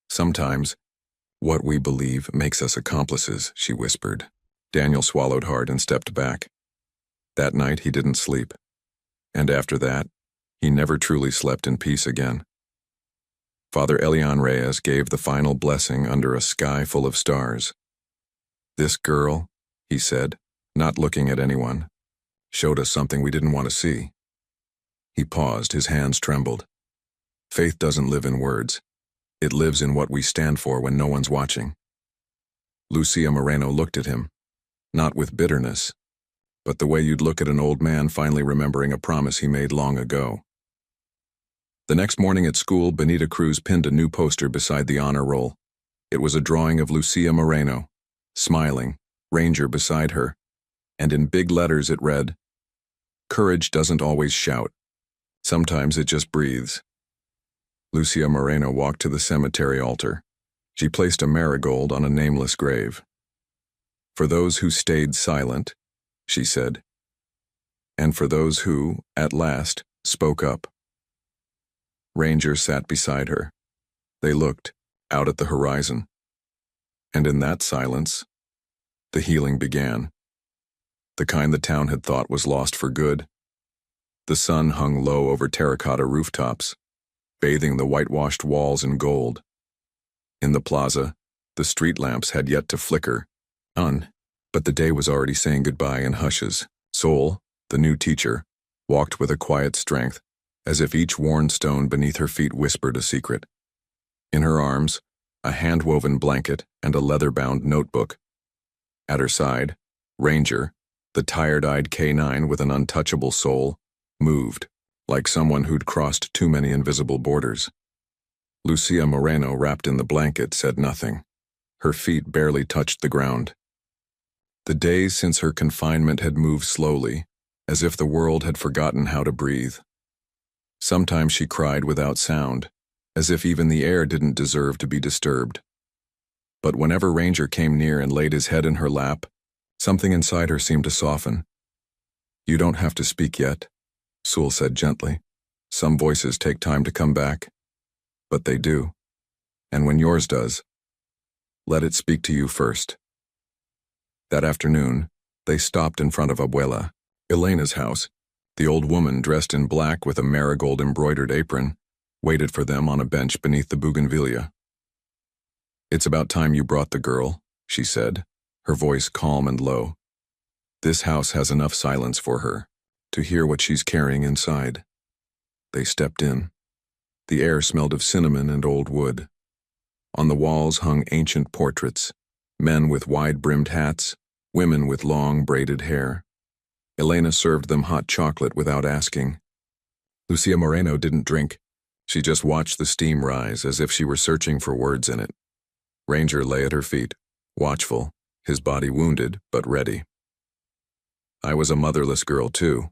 "Sometimes, what we believe makes us accomplices," she whispered. Daniel swallowed hard and stepped back. That night he didn't sleep, and after that, he never truly slept in peace again. Father Elian Reyes gave the final blessing under a sky full of stars. "This girl," he said, not looking at anyone, "showed us something we didn't want to see." He paused, his hands trembled. Faith doesn't live in words. It lives in what we stand for when no one's watching. Lucia Moreno looked at him, not with bitterness, but the way you'd look at an old man finally remembering a promise he made long ago. The next morning at school, Benita Cruz pinned a new poster beside the honor roll. It was a drawing of Lucia Moreno, smiling, Ranger beside her, and in big letters it read, "Courage doesn't always shout. Sometimes it just breathes." Lucia Moreno walked to the cemetery altar. She placed a marigold on a nameless grave. "For those who stayed silent," she said, "and for those who, at last, spoke up." Ranger sat beside her. They looked out at the horizon. And in that silence, the healing began. The kind the town had thought was lost for good. The sun hung low over terracotta rooftops, bathing the whitewashed walls in gold. In the plaza, the street lamps had yet to flicker on, but the day was already saying goodbye in hushes. Sol, the new teacher, walked with a quiet strength, as if each worn stone beneath her feet whispered a secret. In her arms, a hand-woven blanket and a leather-bound notebook. At her side, Ranger, the tired-eyed K9 with an untouchable soul, moved, like someone who'd crossed too many invisible borders. Lucia Moreno, wrapped in the blanket, said nothing. Her feet barely touched the ground. The days since her confinement had moved slowly, as if the world had forgotten how to breathe. Sometimes she cried without sound, as if even the air didn't deserve to be disturbed. But whenever Ranger came near and laid his head in her lap, something inside her seemed to soften. "You don't have to speak yet," Sewell said gently. "Some voices take time to come back. But they do. And when yours does, let it speak to you first." That afternoon, they stopped in front of Abuela, Elena's house. The old woman, dressed in black with a marigold-embroidered apron, waited for them on a bench beneath the bougainvillea. "It's about time you brought the girl," she said, her voice calm and low. "This house has enough silence for her, to hear what she's carrying inside." They stepped in. The air smelled of cinnamon and old wood. On the walls hung ancient portraits, men with wide-brimmed hats, women with long, braided hair. Elena served them hot chocolate without asking. Lucia Moreno didn't drink. She just watched the steam rise as if she were searching for words in it. Ranger lay at her feet, watchful, his body wounded but ready. "I was a motherless girl too,"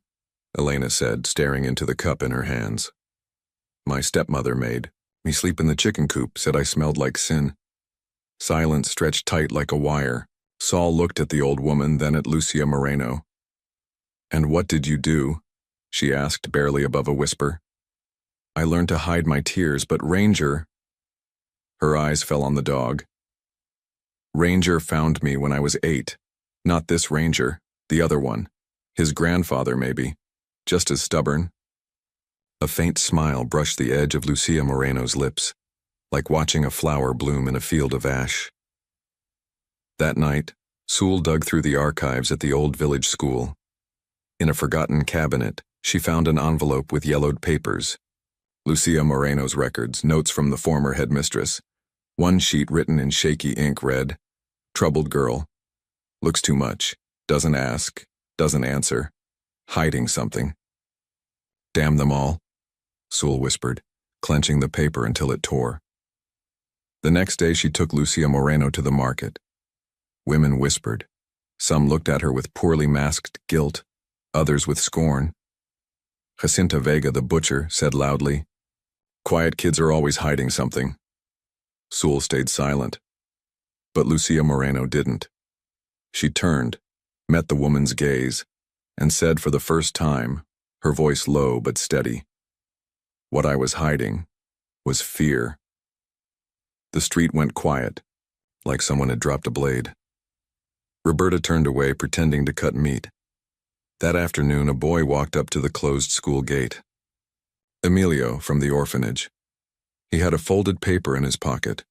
Elena said, staring into the cup in her hands. "My stepmother made me sleep in the chicken coop, said I smelled like sin." Silence stretched tight like a wire. Saul looked at the old woman, then at Lucia Moreno. "And what did you do?" she asked, barely above a whisper. "I learned to hide my tears, but Ranger—" Her eyes fell on the dog. "Ranger found me when I was 8. Not this Ranger, the other one. His grandfather, maybe. Just as stubborn." A faint smile brushed the edge of Lucia Moreno's lips, like watching a flower bloom in a field of ash. That night, Sewell dug through the archives at the old village school. In a forgotten cabinet, she found an envelope with yellowed papers. Lucia Moreno's records, notes from the former headmistress. One sheet written in shaky ink read, "Troubled girl. Looks too much. Doesn't ask. Doesn't answer. Hiding something." "Damn them all," Sewell whispered, clenching the paper until it tore. The next day she took Lucia Moreno to the market. Women whispered. Some looked at her with poorly masked guilt, others with scorn. Jacinta Vega, the butcher, said loudly, "Quiet kids are always hiding something." Sewell stayed silent. But Lucia Moreno didn't. She turned, met the woman's gaze, and said for the first time, her voice low but steady, "What I was hiding was fear." The street went quiet, like someone had dropped a blade. Roberta turned away, pretending to cut meat. That afternoon, a boy walked up to the closed school gate. Emilio, from the orphanage. He had a folded paper in his pocket.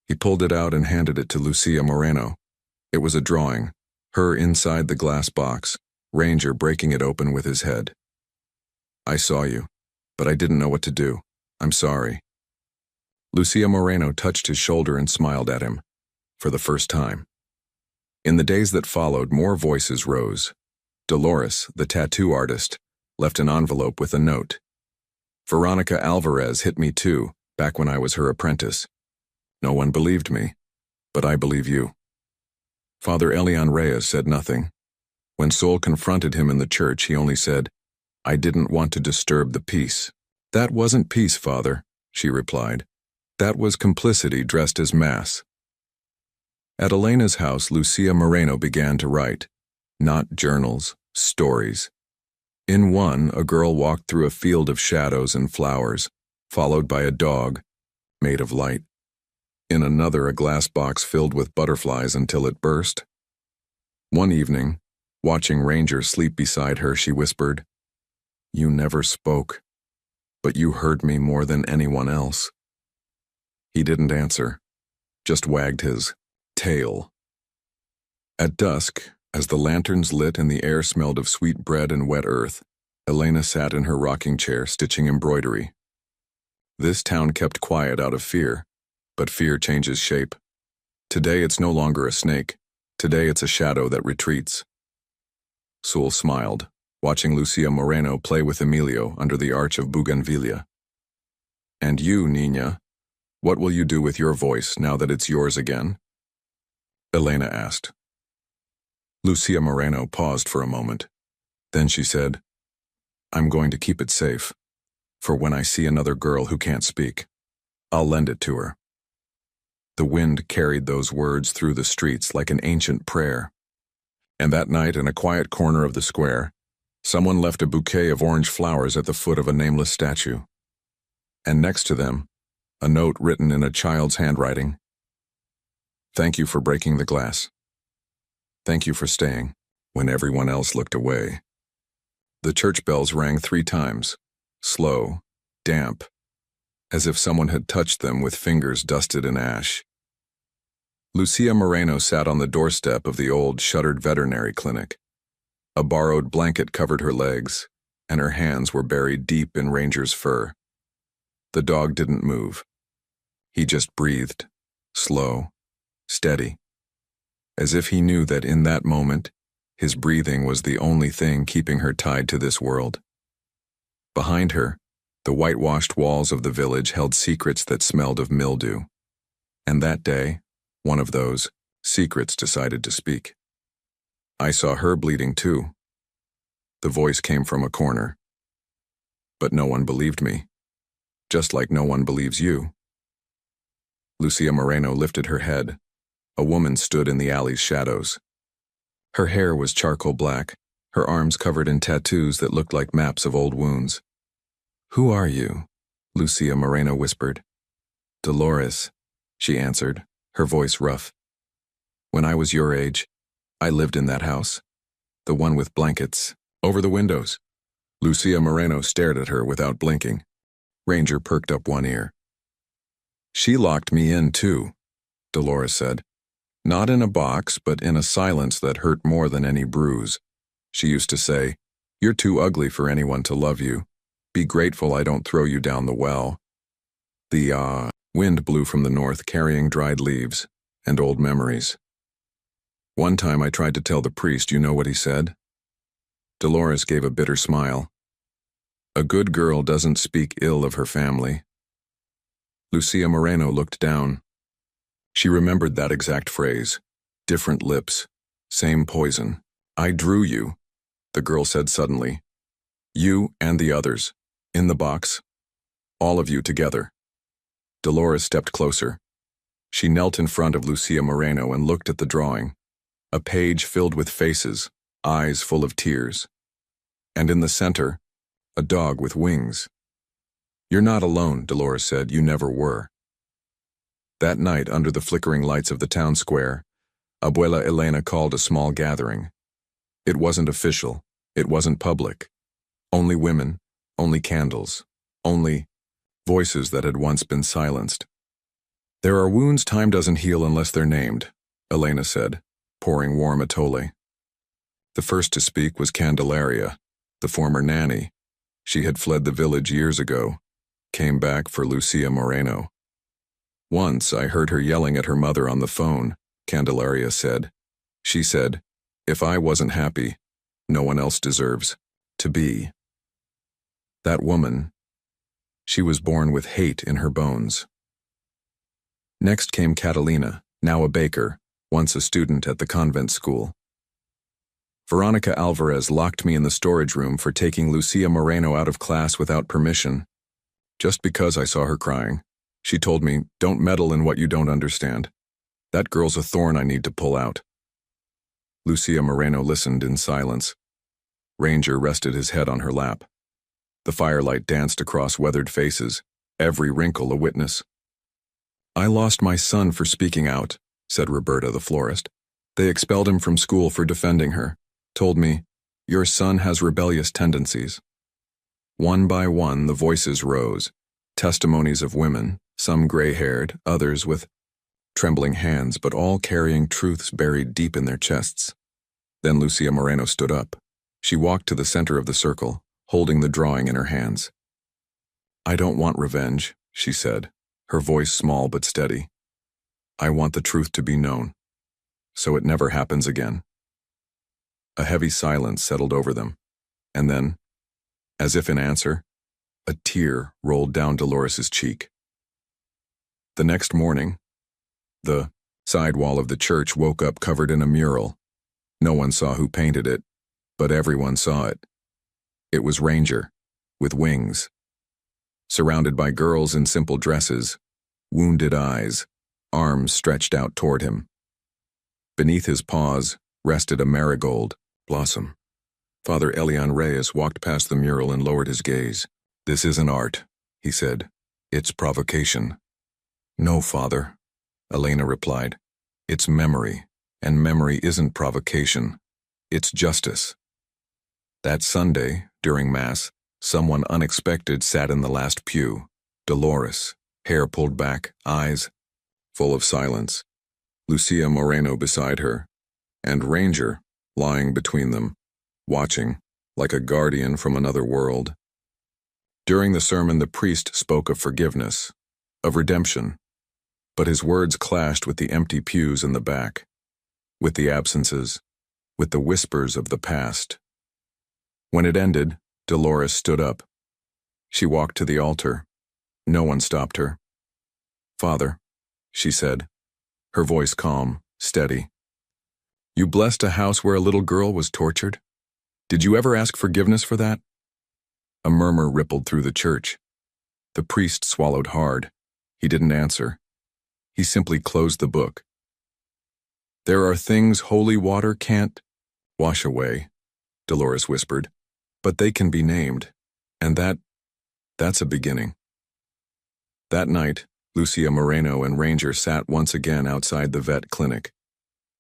He pulled it out and handed it to Lucia Moreno. It was a drawing, her inside the glass box, Ranger breaking it open with his head. "I saw you, but I didn't know what to do. I'm sorry." Lucia Moreno touched his shoulder and smiled at him, for the first time. In the days that followed, more voices rose. Dolores, the tattoo artist, left an envelope with a note. "Veronica Alvarez hit me too, back when I was her apprentice. No one believed me, but I believe you." Father Elian Reyes said nothing. When Sol confronted him in the church, he only said, "I didn't want to disturb the peace." "That wasn't peace, Father," she replied. "That was complicity dressed as mass." At Elena's house, Lucia Moreno began to write. Not journals, stories. In one, a girl walked through a field of shadows and flowers, followed by a dog, made of light. In another, a glass box filled with butterflies until it burst. One evening, watching Ranger sleep beside her, she whispered, "You never spoke, but you heard me more than anyone else." He didn't answer, just wagged his tail. At dusk, as the lanterns lit and the air smelled of sweet bread and wet earth, Elena sat in her rocking chair stitching embroidery. This town kept quiet out of fear, but fear changes shape. Today it's no longer a snake. Today it's a shadow that retreats. Sewell smiled. watching Lucia Moreno play with Emilio under the arch of Bougainvillea. And you, Nina, what will you do with your voice now that it's yours again? Elena asked. Lucia Moreno paused for a moment. Then she said, I'm going to keep it safe, for when I see another girl who can't speak, I'll lend it to her. The wind carried those words through the streets like an ancient prayer. And that night, in a quiet corner of the square, someone left a bouquet of orange flowers at the foot of a nameless statue. And next to them, a note written in a child's handwriting. Thank you for breaking the glass. Thank you for staying when everyone else looked away. The church bells rang 3 times, slow, damp, as if someone had touched them with fingers dusted in ash. Lucia Moreno sat on the doorstep of the old, shuttered veterinary clinic. A borrowed blanket covered her legs, and her hands were buried deep in Ranger's fur. The dog didn't move. He just breathed, slow, steady, as if he knew that in that moment, his breathing was the only thing keeping her tied to this world. Behind her, the whitewashed walls of the village held secrets that smelled of mildew. And that day, one of those secrets decided to speak. I saw her bleeding too. The voice came from a corner. But no one believed me, just like no one believes you. Lucia Moreno lifted her head. A woman stood in the alley's shadows. Her hair was charcoal black, her arms covered in tattoos that looked like maps of old wounds. Who are you? Lucia Moreno whispered. Dolores, she answered, her voice rough. When I was your age, I lived in that house, the one with blankets over the windows. Lucia Moreno stared at her without blinking. Ranger perked up one ear. She locked me in too, Dolores said. Not in a box, but in a silence that hurt more than any bruise. She used to say, you're too ugly for anyone to love you. Be grateful I don't throw you down the well. The wind blew from the north carrying dried leaves and old memories. One time I tried to tell the priest, you know what he said? Dolores gave a bitter smile. A good girl doesn't speak ill of her family. Lucia Moreno looked down. She remembered that exact phrase. Different lips, same poison. I drew you, the girl said suddenly. You and the others, in the box. All of you together. Dolores stepped closer. She knelt in front of Lucia Moreno and looked at the drawing. A page filled with faces, eyes full of tears. And in the center, a dog with wings. You're not alone, Dolores said. You never were. That night, under the flickering lights of the town square, Abuela Elena called a small gathering. It wasn't official. It wasn't public. Only women, only candles, only voices that had once been silenced. There are wounds time doesn't heal unless they're named, Elena said, pouring warm atole. The first to speak was Candelaria, the former nanny. She had fled the village years ago, came back for Lucia Moreno. Once I heard her yelling at her mother on the phone, Candelaria said. She said, if I wasn't happy, no one else deserves to be. That woman, she was born with hate in her bones. Next came Catalina, now a baker, once a student at the convent school. Veronica Alvarez locked me in the storage room for taking Lucia Moreno out of class without permission. Just because I saw her crying. She told me, don't meddle in what you don't understand. That girl's a thorn I need to pull out. Lucia Moreno listened in silence. Ranger rested his head on her lap. The firelight danced across weathered faces, every wrinkle a witness. I lost my son for speaking out, said Roberta the florist. They expelled him from school for defending her. Told me, your son has rebellious tendencies. One by one, the voices rose. Testimonies of women, some gray-haired, others with trembling hands, but all carrying truths buried deep in their chests. Then Lucia Moreno stood up. She walked to the center of the circle, holding the drawing in her hands. I don't want revenge, she said, her voice small but steady. I want the truth to be known, so it never happens again. A heavy silence settled over them, And then, as if in answer, a tear rolled down Dolores's cheek. The next morning, the side wall of the church woke up covered in a mural. No one saw who painted it, but everyone saw it. It was Ranger, with wings. Surrounded by girls in simple dresses, wounded eyes, arms stretched out toward him. Beneath his paws rested a marigold blossom. Father Elian Reyes walked past the mural and lowered his gaze. "This isn't art," he said. "It's provocation." "No, Father," Elena replied. "It's memory, and memory isn't provocation. It's justice." That Sunday, during Mass, someone unexpected sat in the last pew. Dolores, hair pulled back, eyes full of silence. Lucia Moreno beside her, and Ranger lying between them, watching like a guardian from another world. During the sermon, the priest spoke of forgiveness, of redemption, but his words clashed with the empty pews in the back, with the absences, with the whispers of the past. When it ended, Dolores stood up. She walked to the altar. No one stopped her. "Father," she said, her voice calm, steady. "You blessed a house where a little girl was tortured? Did you ever ask forgiveness for that?" A murmur rippled through the church. The priest swallowed hard. He didn't answer. He simply closed the book. "There are things holy water can't wash away," Dolores whispered, "but they can be named, and that's a beginning." That night, Lucia Moreno and Ranger sat once again outside the vet clinic.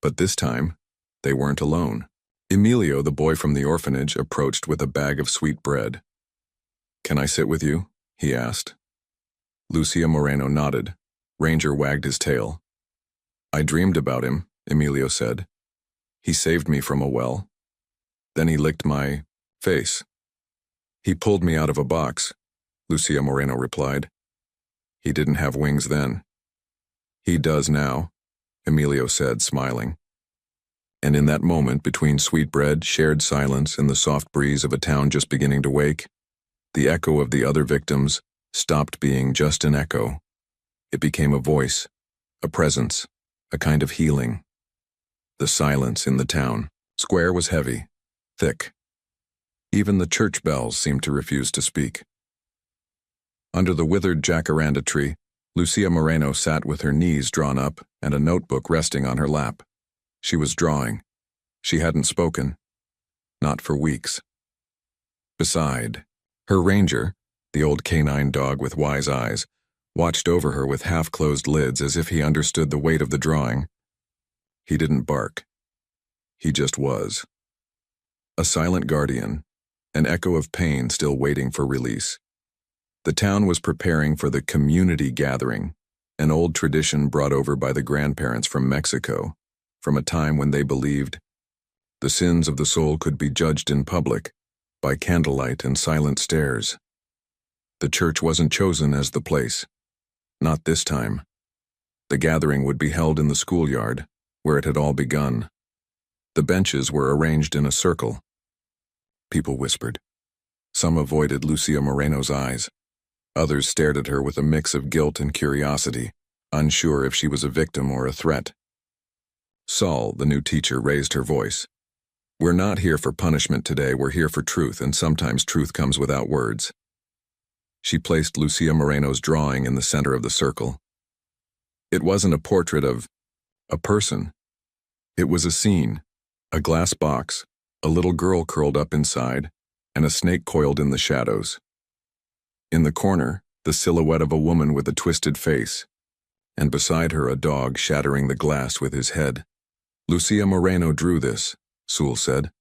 But this time, they weren't alone. Emilio, the boy from the orphanage, approached with a bag of sweet bread. "Can I sit with you?" he asked. Lucia Moreno nodded. Ranger wagged his tail. "I dreamed about him," Emilio said. "He saved me from a well. Then he licked my face." "He pulled me out of a box," Lucia Moreno replied. "He didn't have wings then." "He does now," Emilio said, smiling. And in that moment, between sweet bread, shared silence, and the soft breeze of a town just beginning to wake, the echo of the other victims stopped being just an echo. It became a voice, a presence, a kind of healing. The silence in the town square was heavy, thick. Even the church bells seemed to refuse to speak. Under the withered jacaranda tree, Lucia Moreno sat with her knees drawn up and a notebook resting on her lap. She was drawing. She hadn't spoken. Not for weeks. Beside, her Ranger, the old canine dog with wise eyes, watched over her with half-closed lids as if he understood the weight of the drawing. He didn't bark. He just was. A silent guardian, an echo of pain still waiting for release. The town was preparing for the community gathering, an old tradition brought over by the grandparents from Mexico, from a time when they believed the sins of the soul could be judged in public, by candlelight and silent stairs. The church wasn't chosen as the place. Not this time. The gathering would be held in the schoolyard, where it had all begun. The benches were arranged in a circle. People whispered. Some avoided Lucia Moreno's eyes. Others stared at her with a mix of guilt and curiosity, unsure if she was a victim or a threat. Saul, the new teacher, raised her voice. "We're not here for punishment today, we're here for truth, and sometimes truth comes without words." She placed Lucia Moreno's drawing in the center of the circle. It wasn't a portrait of a person. It was a scene, a glass box, a little girl curled up inside, and a snake coiled in the shadows. In the corner, the silhouette of a woman with a twisted face, and beside her a dog shattering the glass with his head. "Lucia Moreno drew this," Sewell said.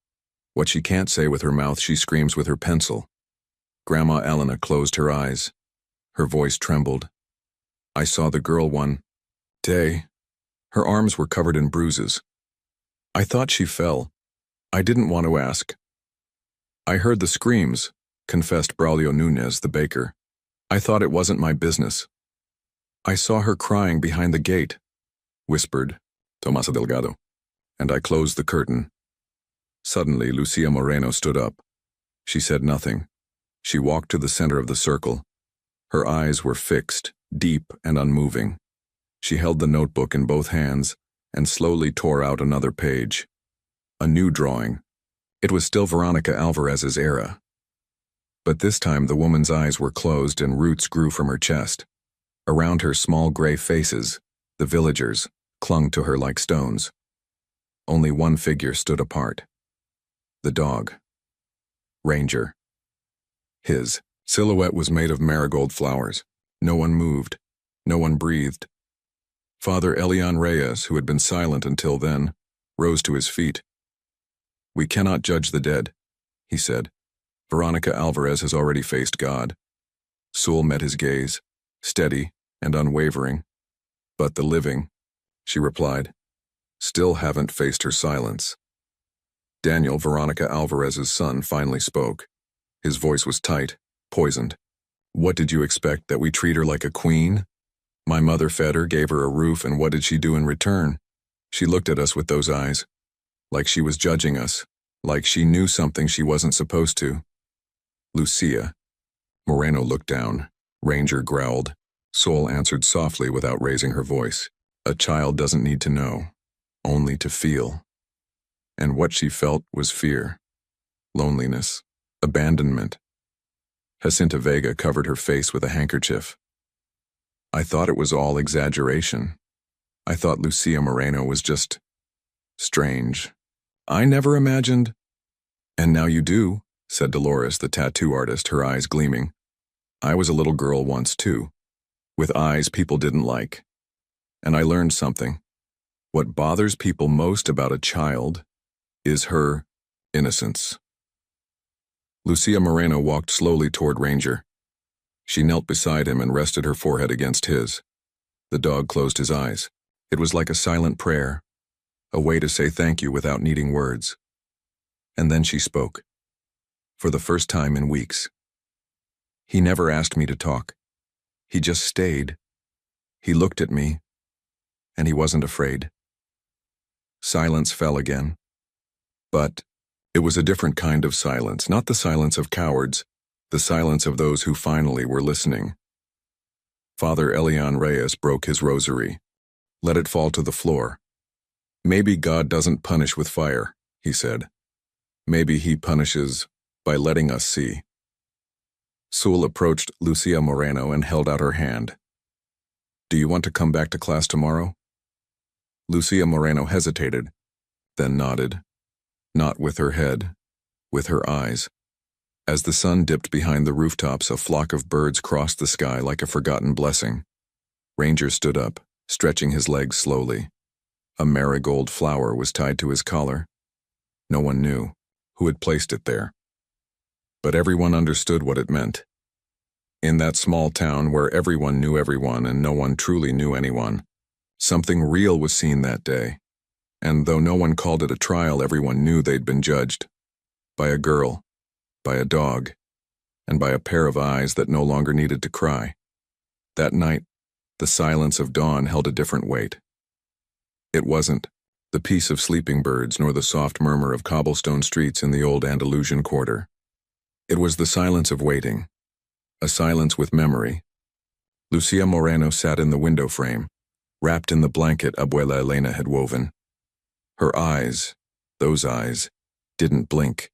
"What she can't say with her mouth, she screams with her pencil." Grandma Elena closed her eyes. Her voice trembled. "I saw the girl one day. Her arms were covered in bruises. I thought she fell. I didn't want to ask. I heard the screams," confessed Braulio Nunez, the baker. "I thought it wasn't my business. I saw her crying behind the gate," whispered Tomasa Delgado, "and I closed the curtain." Suddenly, Lucia Moreno stood up. She said nothing. She walked to the center of the circle. Her eyes were fixed, deep and unmoving. She held the notebook in both hands and slowly tore out another page. A new drawing. It was still Veronica Alvarez's era. But this time the woman's eyes were closed and roots grew from her chest. Around her small gray faces, the villagers clung to her like stones. Only one figure stood apart. The dog. Ranger. His silhouette was made of marigold flowers. No one moved. No one breathed. Father Elian Reyes, who had been silent until then, rose to his feet. "We cannot judge the dead," he said. "Veronica Alvarez has already faced God." Sewell met his gaze, steady and unwavering. "But the living," she replied, "still haven't faced her silence." Daniel, Veronica Alvarez's son, finally spoke. His voice was tight, poisoned. "What did you expect, that we treat her like a queen? My mother fed her, gave her a roof, and what did she do in return? She looked at us with those eyes, like she was judging us, like she knew something she wasn't supposed to." "Lucia." Moreno looked down. Ranger growled. Sewell answered softly without raising her voice. "A child doesn't need to know, only to feel." And what she felt was fear, loneliness, abandonment. Jacinta Vega covered her face with a handkerchief. "I thought it was all exaggeration. I thought Lucia Moreno was just strange. I never imagined—" "And now you do," said Dolores, the tattoo artist, her eyes gleaming. "I was a little girl once too, with eyes people didn't like. And I learned something. What bothers people most about a child is her innocence." Lucia Moreno walked slowly toward Ranger. She knelt beside him and rested her forehead against his. The dog closed his eyes. It was like a silent prayer, a way to say thank you without needing words. And then she spoke. For the first time in weeks. "He never asked me to talk. He just stayed. He looked at me, and he wasn't afraid." Silence fell again. But it was a different kind of silence, not the silence of cowards, the silence of those who finally were listening. Father Elian Reyes broke his rosary. Let it fall to the floor. "Maybe God doesn't punish with fire," he said. "Maybe he punishes by letting us see." Sewell approached Lucia Moreno and held out her hand. "Do you want to come back to class tomorrow?" Lucia Moreno hesitated, then nodded. Not with her head, with her eyes. As the sun dipped behind the rooftops, a flock of birds crossed the sky like a forgotten blessing. Ranger stood up, stretching his legs slowly. A marigold flower was tied to his collar. No one knew who had placed it there. But everyone understood what it meant. In that small town where everyone knew everyone and no one truly knew anyone, something real was seen that day. And though no one called it a trial, everyone knew they'd been judged. By a girl, by a dog, and by a pair of eyes that no longer needed to cry. That night, the silence of dawn held a different weight. It wasn't the peace of sleeping birds nor the soft murmur of cobblestone streets in the old Andalusian quarter. It was the silence of waiting, a silence with memory. Lucia Moreno sat in the window frame, wrapped in the blanket Abuela Elena had woven. Her eyes, those eyes, didn't blink,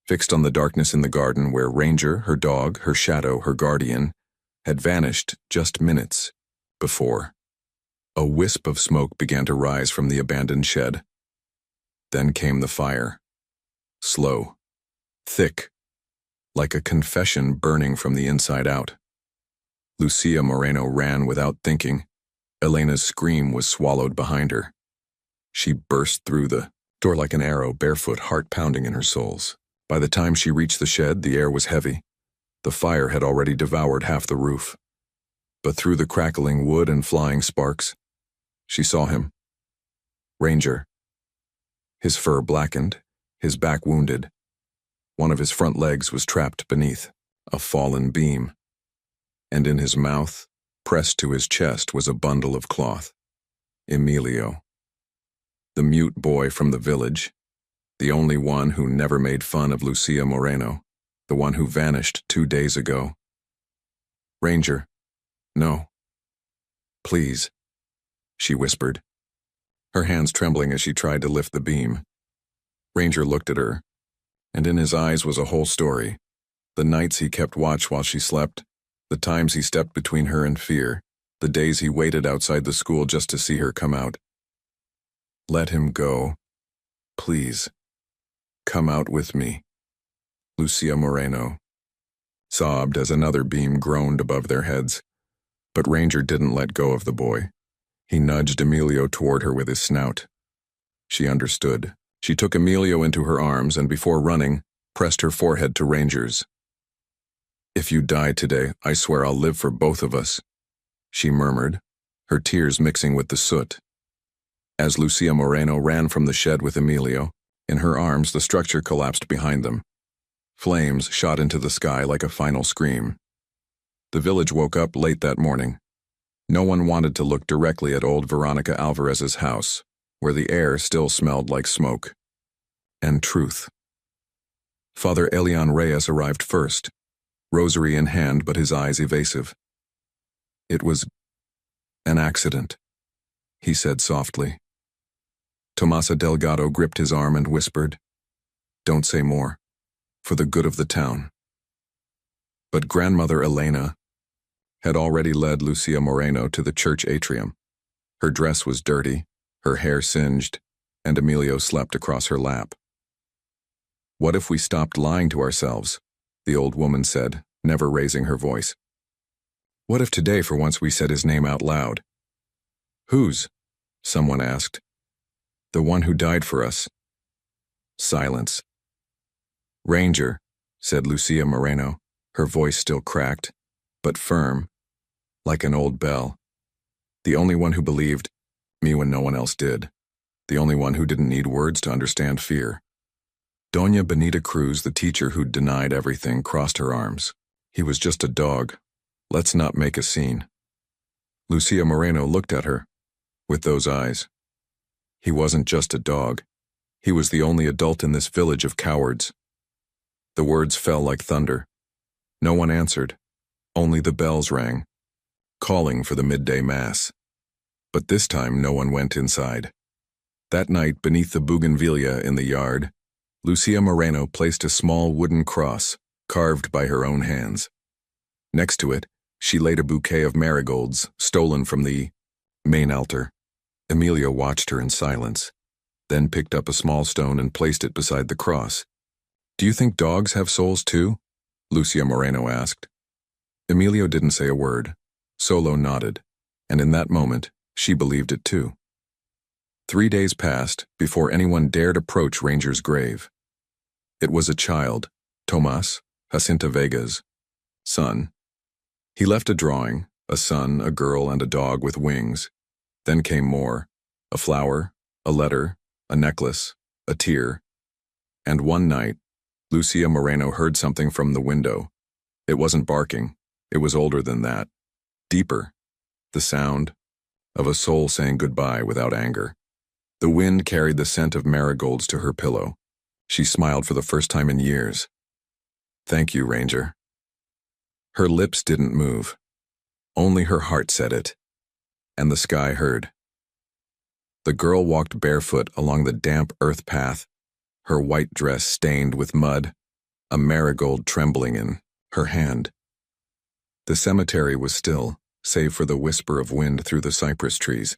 fixed on the darkness in the garden where Ranger, her dog, her shadow, her guardian, had vanished just minutes before. A wisp of smoke began to rise from the abandoned shed. Then came the fire. Slow, thick, like a confession burning from the inside out. Lucia Moreno ran without thinking. Elena's scream was swallowed behind her. She burst through the door like an arrow, barefoot, heart pounding in her soles. By the time she reached the shed, the air was heavy. The fire had already devoured half the roof. But through the crackling wood and flying sparks, she saw him. Ranger. His fur blackened, his back wounded. One of his front legs was trapped beneath a fallen beam. And in his mouth, pressed to his chest, was a bundle of cloth. Emilio. The mute boy from the village, the only one who never made fun of Lucia Moreno. the one who vanished 2 days ago. Ranger, no. Please, she whispered, her hands trembling as she tried to lift the beam. Ranger looked at her, and in his eyes was a whole story. The nights he kept watch while she slept, the times he stepped between her and fear, the days he waited outside the school just to see her come out. Let him go. Please. Come out with me. Lucia Moreno sobbed as another beam groaned above their heads. But Ranger didn't let go of the boy. He nudged Emilio toward her with his snout. She understood. She took Emilio into her arms and before running, pressed her forehead to Ranger's. If you die today, I swear I'll live for both of us, she murmured, her tears mixing with the soot. As Lucia Moreno ran from the shed with Emilio, in her arms the structure collapsed behind them. Flames shot into the sky like a final scream. The village woke up late that morning. No one wanted to look directly at old Veronica Alvarez's house, where the air still smelled like smoke. And truth. Father Elian Reyes arrived first, rosary in hand but his eyes evasive. It was an accident, he said softly. Tomasa Delgado gripped his arm and whispered, Don't say more, for the good of the town. But grandmother Elena had already led Lucia Moreno to the church atrium. Her dress was dirty, her hair singed, and Emilio slept across her lap. What if we stopped lying to ourselves? The old woman said, never raising her voice. What if today for once we said his name out loud? Whose? Someone asked. The one who died for us. Silence. Ranger, said Lucia Moreno, her voice still cracked, but firm, like an old bell. The only one who believed me when no one else did. The only one who didn't need words to understand fear. Doña Benita Cruz, the teacher who'd denied everything, crossed her arms. He was just a dog. Let's not make a scene. Lucia Moreno looked at her, with those eyes. He wasn't just a dog. He was the only adult in this village of cowards. The words fell like thunder. No one answered. Only the bells rang, calling for the midday mass. But this time no one went inside. That night, beneath the bougainvillea in the yard, Lucia Moreno placed a small wooden cross, carved by her own hands. Next to it, she laid a bouquet of marigolds, stolen from the main altar. Emilio watched her in silence, then picked up a small stone and placed it beside the cross. Do you think dogs have souls too? Lucia Moreno asked. Emilio didn't say a word. Solo nodded, and in that moment, she believed it too. 3 days passed before anyone dared approach Ranger's grave. It was a child, Tomas, Jacinta Vega's son. He left a drawing, a son, a girl, and a dog with wings. Then came more, a flower, a letter, a necklace, a tear. And one night, Lucia Moreno heard something from the window. It wasn't barking. It was older than that. Deeper. The sound of a soul saying goodbye without anger. The wind carried the scent of marigolds to her pillow. She smiled for the first time in years. Thank you, Ranger. Her lips didn't move. Only her heart said it. And the sky heard. The girl walked barefoot along the damp earth path, her white dress stained with mud, a marigold trembling in her hand. The cemetery was still, save for the whisper of wind through the cypress trees.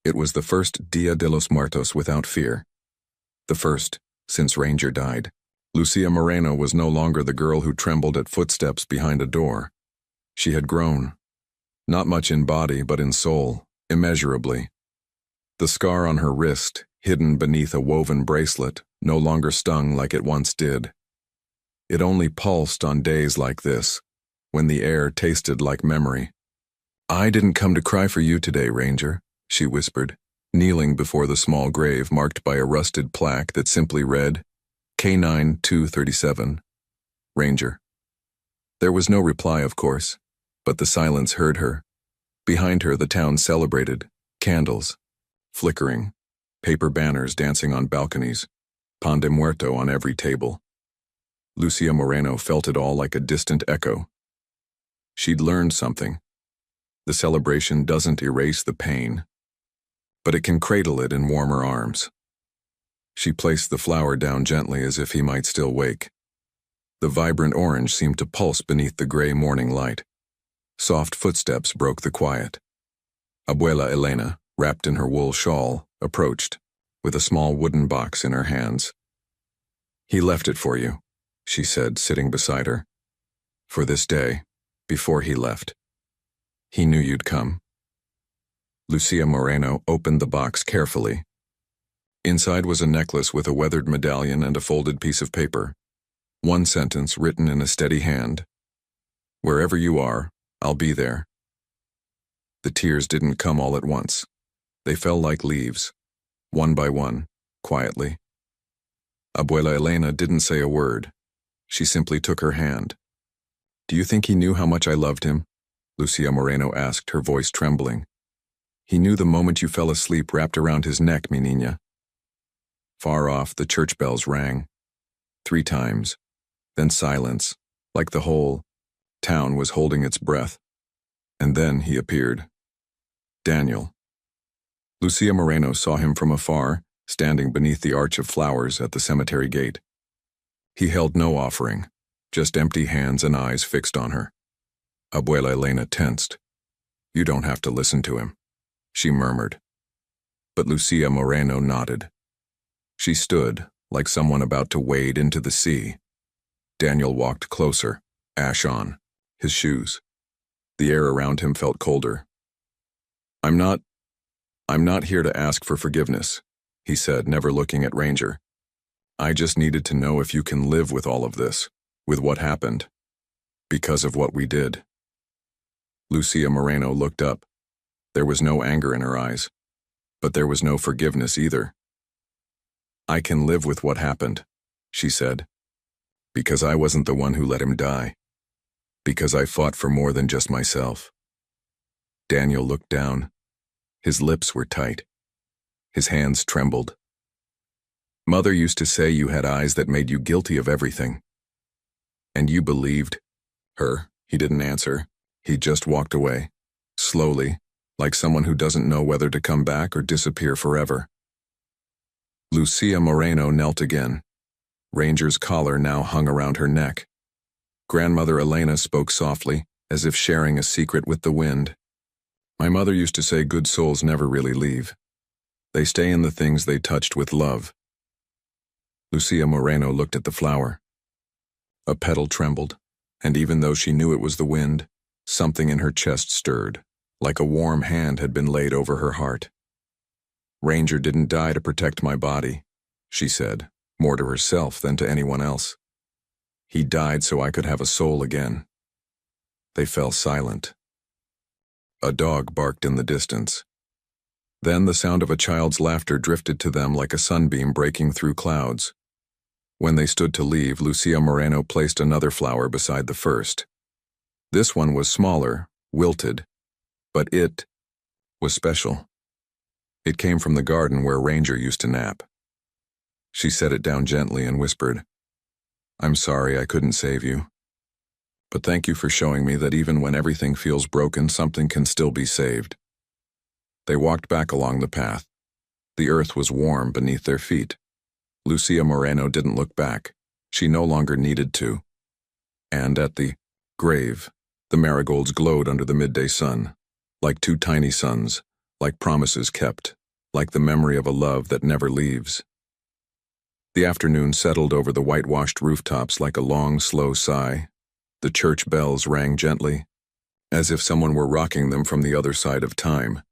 It was the first Dia de los Muertos without fear. The first since Ranger died. Lucia Moreno was no longer the girl who trembled at footsteps behind a door. She had grown. Not much in body, but in soul, immeasurably. The scar on her wrist, hidden beneath a woven bracelet, no longer stung like it once did. It only pulsed on days like this, when the air tasted like memory. I didn't come to cry for you today, Ranger, she whispered, kneeling before the small grave marked by a rusted plaque that simply read, K9 237, Ranger. There was no reply, of course, but the silence heard her. Behind her, the town celebrated, candles, flickering, paper banners dancing on balconies, pan de muerto on every table. Lucia Moreno felt it all like a distant echo. She'd learned something. The celebration doesn't erase the pain, but it can cradle it in warmer arms. She placed the flower down gently as if he might still wake. The vibrant orange seemed to pulse beneath the gray morning light. Soft footsteps broke the quiet. Abuela Elena, wrapped in her wool shawl, approached, with a small wooden box in her hands. "He left it for you," she said, sitting beside her. "For this day, before he left. He knew you'd come." Lucia Moreno opened the box carefully. Inside was a necklace with a weathered medallion and a folded piece of paper. One sentence written in a steady hand. "Wherever you are, I'll be there." The tears didn't come all at once. They fell like leaves, one by one, quietly. Abuela Elena didn't say a word. She simply took her hand. "Do you think he knew how much I loved him?" Lucia Moreno asked, her voice trembling. "He knew the moment you fell asleep wrapped around his neck, mi niña." Far off, the church bells rang. 3 times. Then silence, like the whole town was holding its breath. And then he appeared. Daniel. Lucia Moreno saw him from afar, standing beneath the arch of flowers at the cemetery gate. He held no offering, just empty hands and eyes fixed on her. Abuela Elena tensed. "You don't have to listen to him," she murmured. But Lucia Moreno nodded. She stood, like someone about to wade into the sea. Daniel walked closer, ash on, his shoes. The air around him felt colder. I'm not here to ask for forgiveness," he said, never looking at Ranger. "I just needed to know if you can live with all of this, with what happened, because of what we did." Lucia Moreno looked up. There was no anger in her eyes, but there was no forgiveness either. "I can live with what happened," she said, "because I wasn't the one who let him die. Because I fought for more than just myself." Daniel looked down. His lips were tight. His hands trembled. "Mother used to say you had eyes that made you guilty of everything. And you believed her." He didn't answer. He just walked away, slowly, like someone who doesn't know whether to come back or disappear forever. Lucia Moreno knelt again. Ranger's collar now hung around her neck. Grandmother Elena spoke softly, as if sharing a secret with the wind. "My mother used to say good souls never really leave. They stay in the things they touched with love." Lucia Moreno looked at the flower. A petal trembled, and even though she knew it was the wind, something in her chest stirred, like a warm hand had been laid over her heart. "Ranger didn't die to protect my body," she said, more to herself than to anyone else. "He died so I could have a soul again." They fell silent. A dog barked in the distance. Then the sound of a child's laughter drifted to them like a sunbeam breaking through clouds. When they stood to leave, Lucia Moreno placed another flower beside the first. This one was smaller, wilted, but it was special. It came from the garden where Ranger used to nap. She set it down gently and whispered, "I'm sorry I couldn't save you. But thank you for showing me that even when everything feels broken, something can still be saved." They walked back along the path. The earth was warm beneath their feet. Lucia Moreno didn't look back. She no longer needed to. And at the grave, the marigolds glowed under the midday sun, like 2 tiny suns, like promises kept, like the memory of a love that never leaves. The afternoon settled over the whitewashed rooftops like a long, slow sigh. The church bells rang gently, as if someone were rocking them from the other side of time.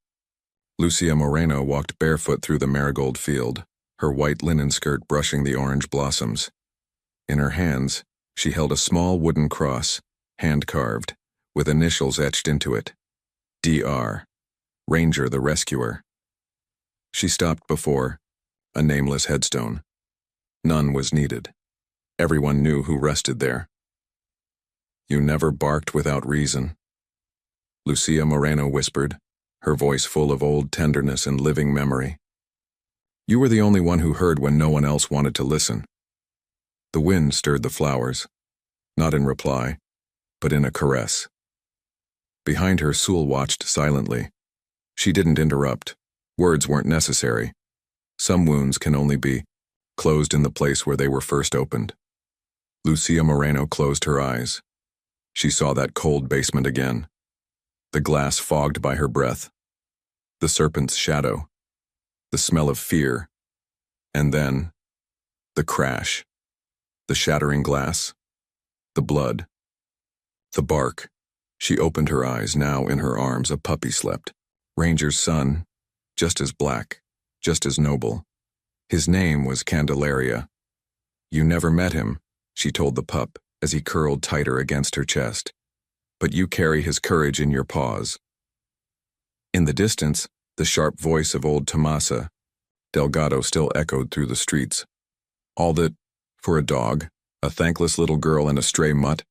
Lucia Moreno walked barefoot through the marigold field, her white linen skirt brushing the orange blossoms. In her hands, she held a small wooden cross, hand-carved, with initials etched into it. Dr. Ranger the Rescuer. She stopped before a nameless headstone. None was needed. Everyone knew who rested there. "You never barked without reason," Lucia Moreno whispered, her voice full of old tenderness and living memory. "You were the only one who heard when no one else wanted to listen." The wind stirred the flowers, not in reply, but in a caress. Behind her, Sewell watched silently. She didn't interrupt. Words weren't necessary. Some wounds can only be closed in the place where they were first opened. Lucia Moreno closed her eyes. She saw that cold basement again. The glass fogged by her breath. The serpent's shadow. The smell of fear. And then, the crash. The shattering glass. The blood. The bark. She opened her eyes. Now in her arms a puppy slept. Ranger's son, just as black, just as noble. His name was Candelaria. You never met him, she told the pup as he curled tighter against her chest. But you carry his courage in your paws. In the distance, the sharp voice of old Tomasa Delgado still echoed through the streets. All that, for a dog, a thankless little girl and a stray mutt,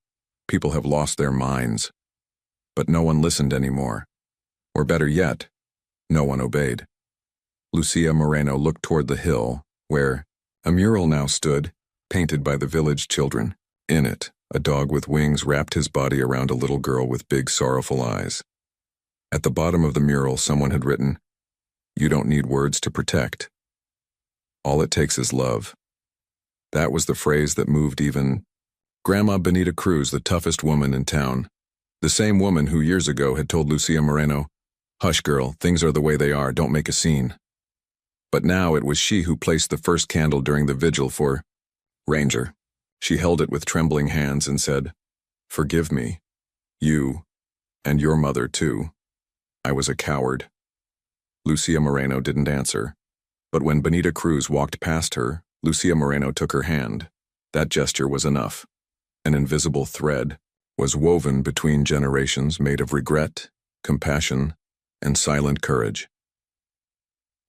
people have lost their minds. But no one listened anymore. Or better yet, no one obeyed. Lucia Moreno looked toward the hill, where a mural now stood, painted by the village children. In it, a dog with wings wrapped his body around a little girl with big, sorrowful eyes. At the bottom of the mural, someone had written, "You don't need words to protect. All it takes is love." That was the phrase that moved even Grandma Benita Cruz, the toughest woman in town. The same woman who years ago had told Lucia Moreno, "Hush, girl, things are the way they are, don't make a scene." But now it was she who placed the first candle during the vigil for Ranger. She held it with trembling hands and said, "Forgive me, you, and your mother too. I was a coward." Lucia Moreno didn't answer, but when Benita Cruz walked past her, Lucia Moreno took her hand. That gesture was enough. An invisible thread was woven between generations made of regret, compassion, and silent courage.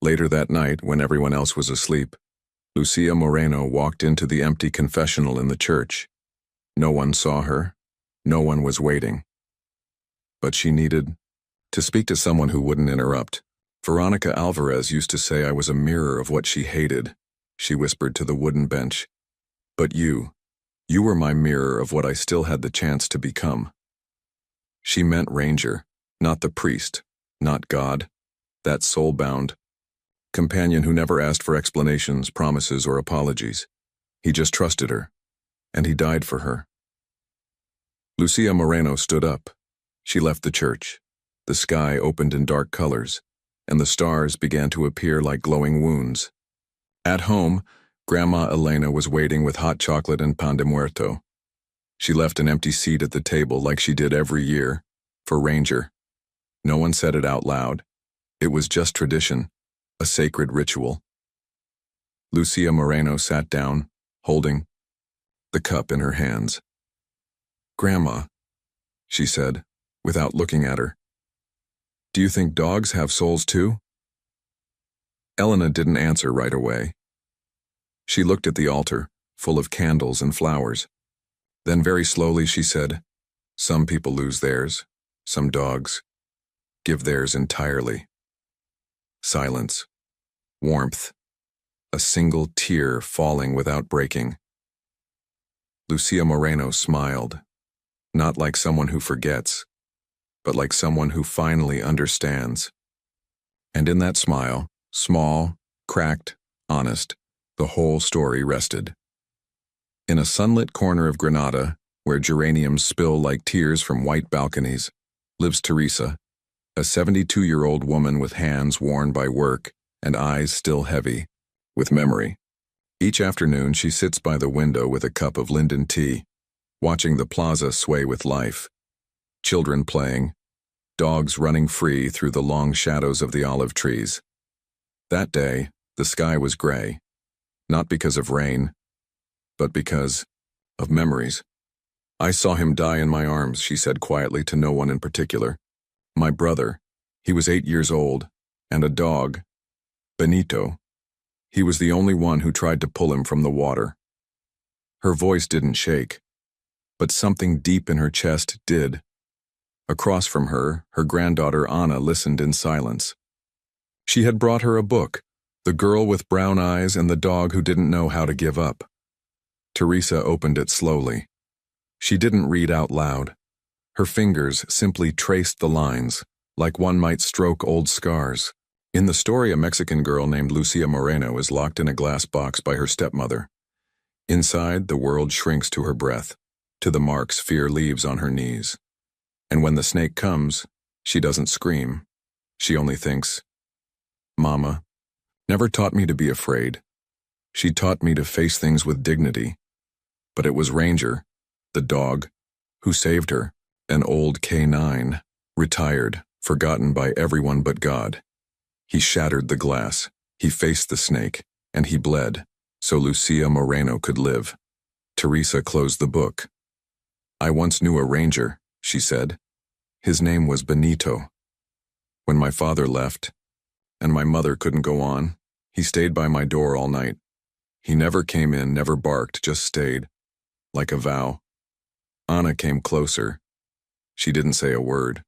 Later that night, when everyone else was asleep, Lucia Moreno walked into the empty confessional in the church. No one saw her. No one was waiting. But she needed to speak to someone who wouldn't interrupt. Veronica Alvarez used to say I was a mirror of what she hated, she whispered to the wooden bench. But you were my mirror of what I still had the chance to become. She meant Ranger, not the priest, not God, that soul-bound companion who never asked for explanations, promises, or apologies. He just trusted her, and he died for her. Lucia Moreno stood up. She left the church. The sky opened in dark colors, and the stars began to appear like glowing wounds. At home, Grandma Elena was waiting with hot chocolate and pan de muerto. She left an empty seat at the table like she did every year, for Ranger. No one said it out loud. It was just tradition, a sacred ritual. Lucia Moreno sat down, holding the cup in her hands. "Grandma," she said, without looking at her, "do you think dogs have souls too?" Elena didn't answer right away. She looked at the altar, full of candles and flowers. Then very slowly she said, "Some people lose theirs. Some dogs give theirs entirely." Silence. Warmth. A single tear falling without breaking. Lucia Moreno smiled, not like someone who forgets, but like someone who finally understands. And in that smile, small, cracked, honest, the whole story rested. In a sunlit corner of Granada, where geraniums spill like tears from white balconies, lives Teresa, a 72-year-old woman with hands worn by work and eyes still heavy with memory. Each afternoon she sits by the window with a cup of linden tea, watching the plaza sway with life. Children playing, dogs running free through the long shadows of the olive trees. That day, the sky was gray, not because of rain, but because of memories. "I saw him die in my arms," she said quietly to no one in particular. "My brother, he was 8 years old, and a dog, Benito. He was the only one who tried to pull him from the water." Her voice didn't shake, but something deep in her chest did. Across from her, her granddaughter Anna listened in silence. She had brought her a book, The Girl with Brown Eyes and the Dog Who Didn't Know How to Give Up. Teresa opened it slowly. She didn't read out loud. Her fingers simply traced the lines, like one might stroke old scars. In the story, a Mexican girl named Lucia Moreno is locked in a glass box by her stepmother. Inside, the world shrinks to her breath, to the marks fear leaves on her knees. And when the snake comes, she doesn't scream. She only thinks, "Mama never taught me to be afraid. She taught me to face things with dignity." But it was Ranger, the dog, who saved her, an old K9, retired, forgotten by everyone but God. He shattered the glass, he faced the snake, and he bled, so Lucia Moreno could live. Teresa closed the book. "I once knew a ranger," she said. "His name was Benito. When my father left, and my mother couldn't go on, he stayed by my door all night. He never came in, never barked, just stayed, like a vow." Anna came closer. She didn't say a word.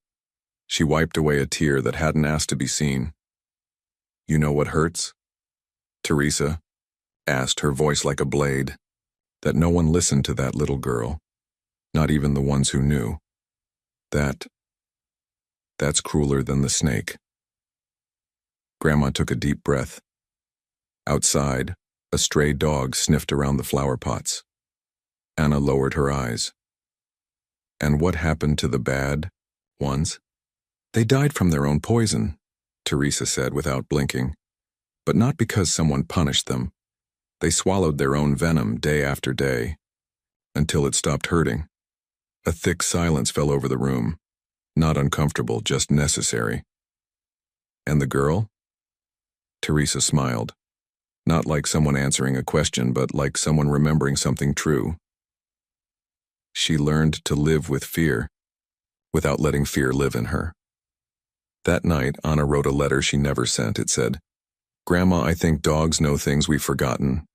She wiped away a tear that hadn't asked to be seen. "You know what hurts?" Teresa asked, her voice like a blade. "That no one listened to that little girl, not even the ones who knew. That's crueler than the snake." Grandma took a deep breath. Outside, a stray dog sniffed around the flower pots. Anna lowered her eyes. "And what happened to the bad ones?" "They died from their own poison," Teresa said without blinking. "But not because someone punished them. They swallowed their own venom day after day, until it stopped hurting." A thick silence fell over the room. Not uncomfortable, just necessary. "And the girl?" Teresa smiled. Not like someone answering a question, but like someone remembering something true. "She learned to live with fear, without letting fear live in her." That night, Anna wrote a letter she never sent. It said, "Grandma, I think dogs know things we've forgotten,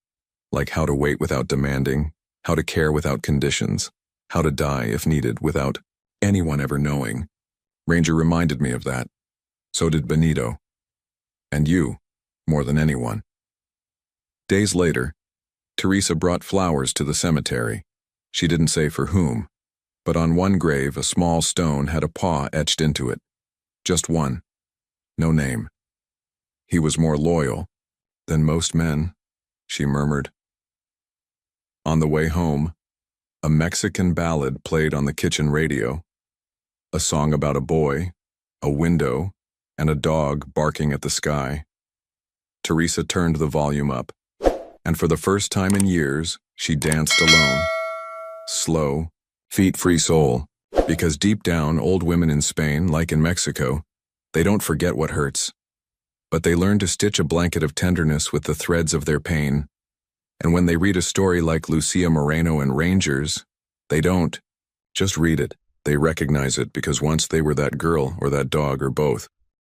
like how to wait without demanding, how to care without conditions, how to die if needed without anyone ever knowing. Ranger reminded me of that. So did Benito. And you, more than anyone." Days later, Teresa brought flowers to the cemetery. She didn't say for whom, but on one grave a small stone had a paw etched into it. Just one. No name. "He was more loyal than most men," she murmured. On the way home, a Mexican ballad played on the kitchen radio. A song about a boy, a window, and a dog barking at the sky. Teresa turned the volume up, and for the first time in years, she danced alone. Slow, feet-free soul, because deep down, old women in Spain, like in Mexico, they don't forget what hurts, but they learn to stitch a blanket of tenderness with the threads of their pain. And when they read a story like Lucia Moreno and Rangers, they don't just read it. They recognize it because once they were that girl or that dog or both.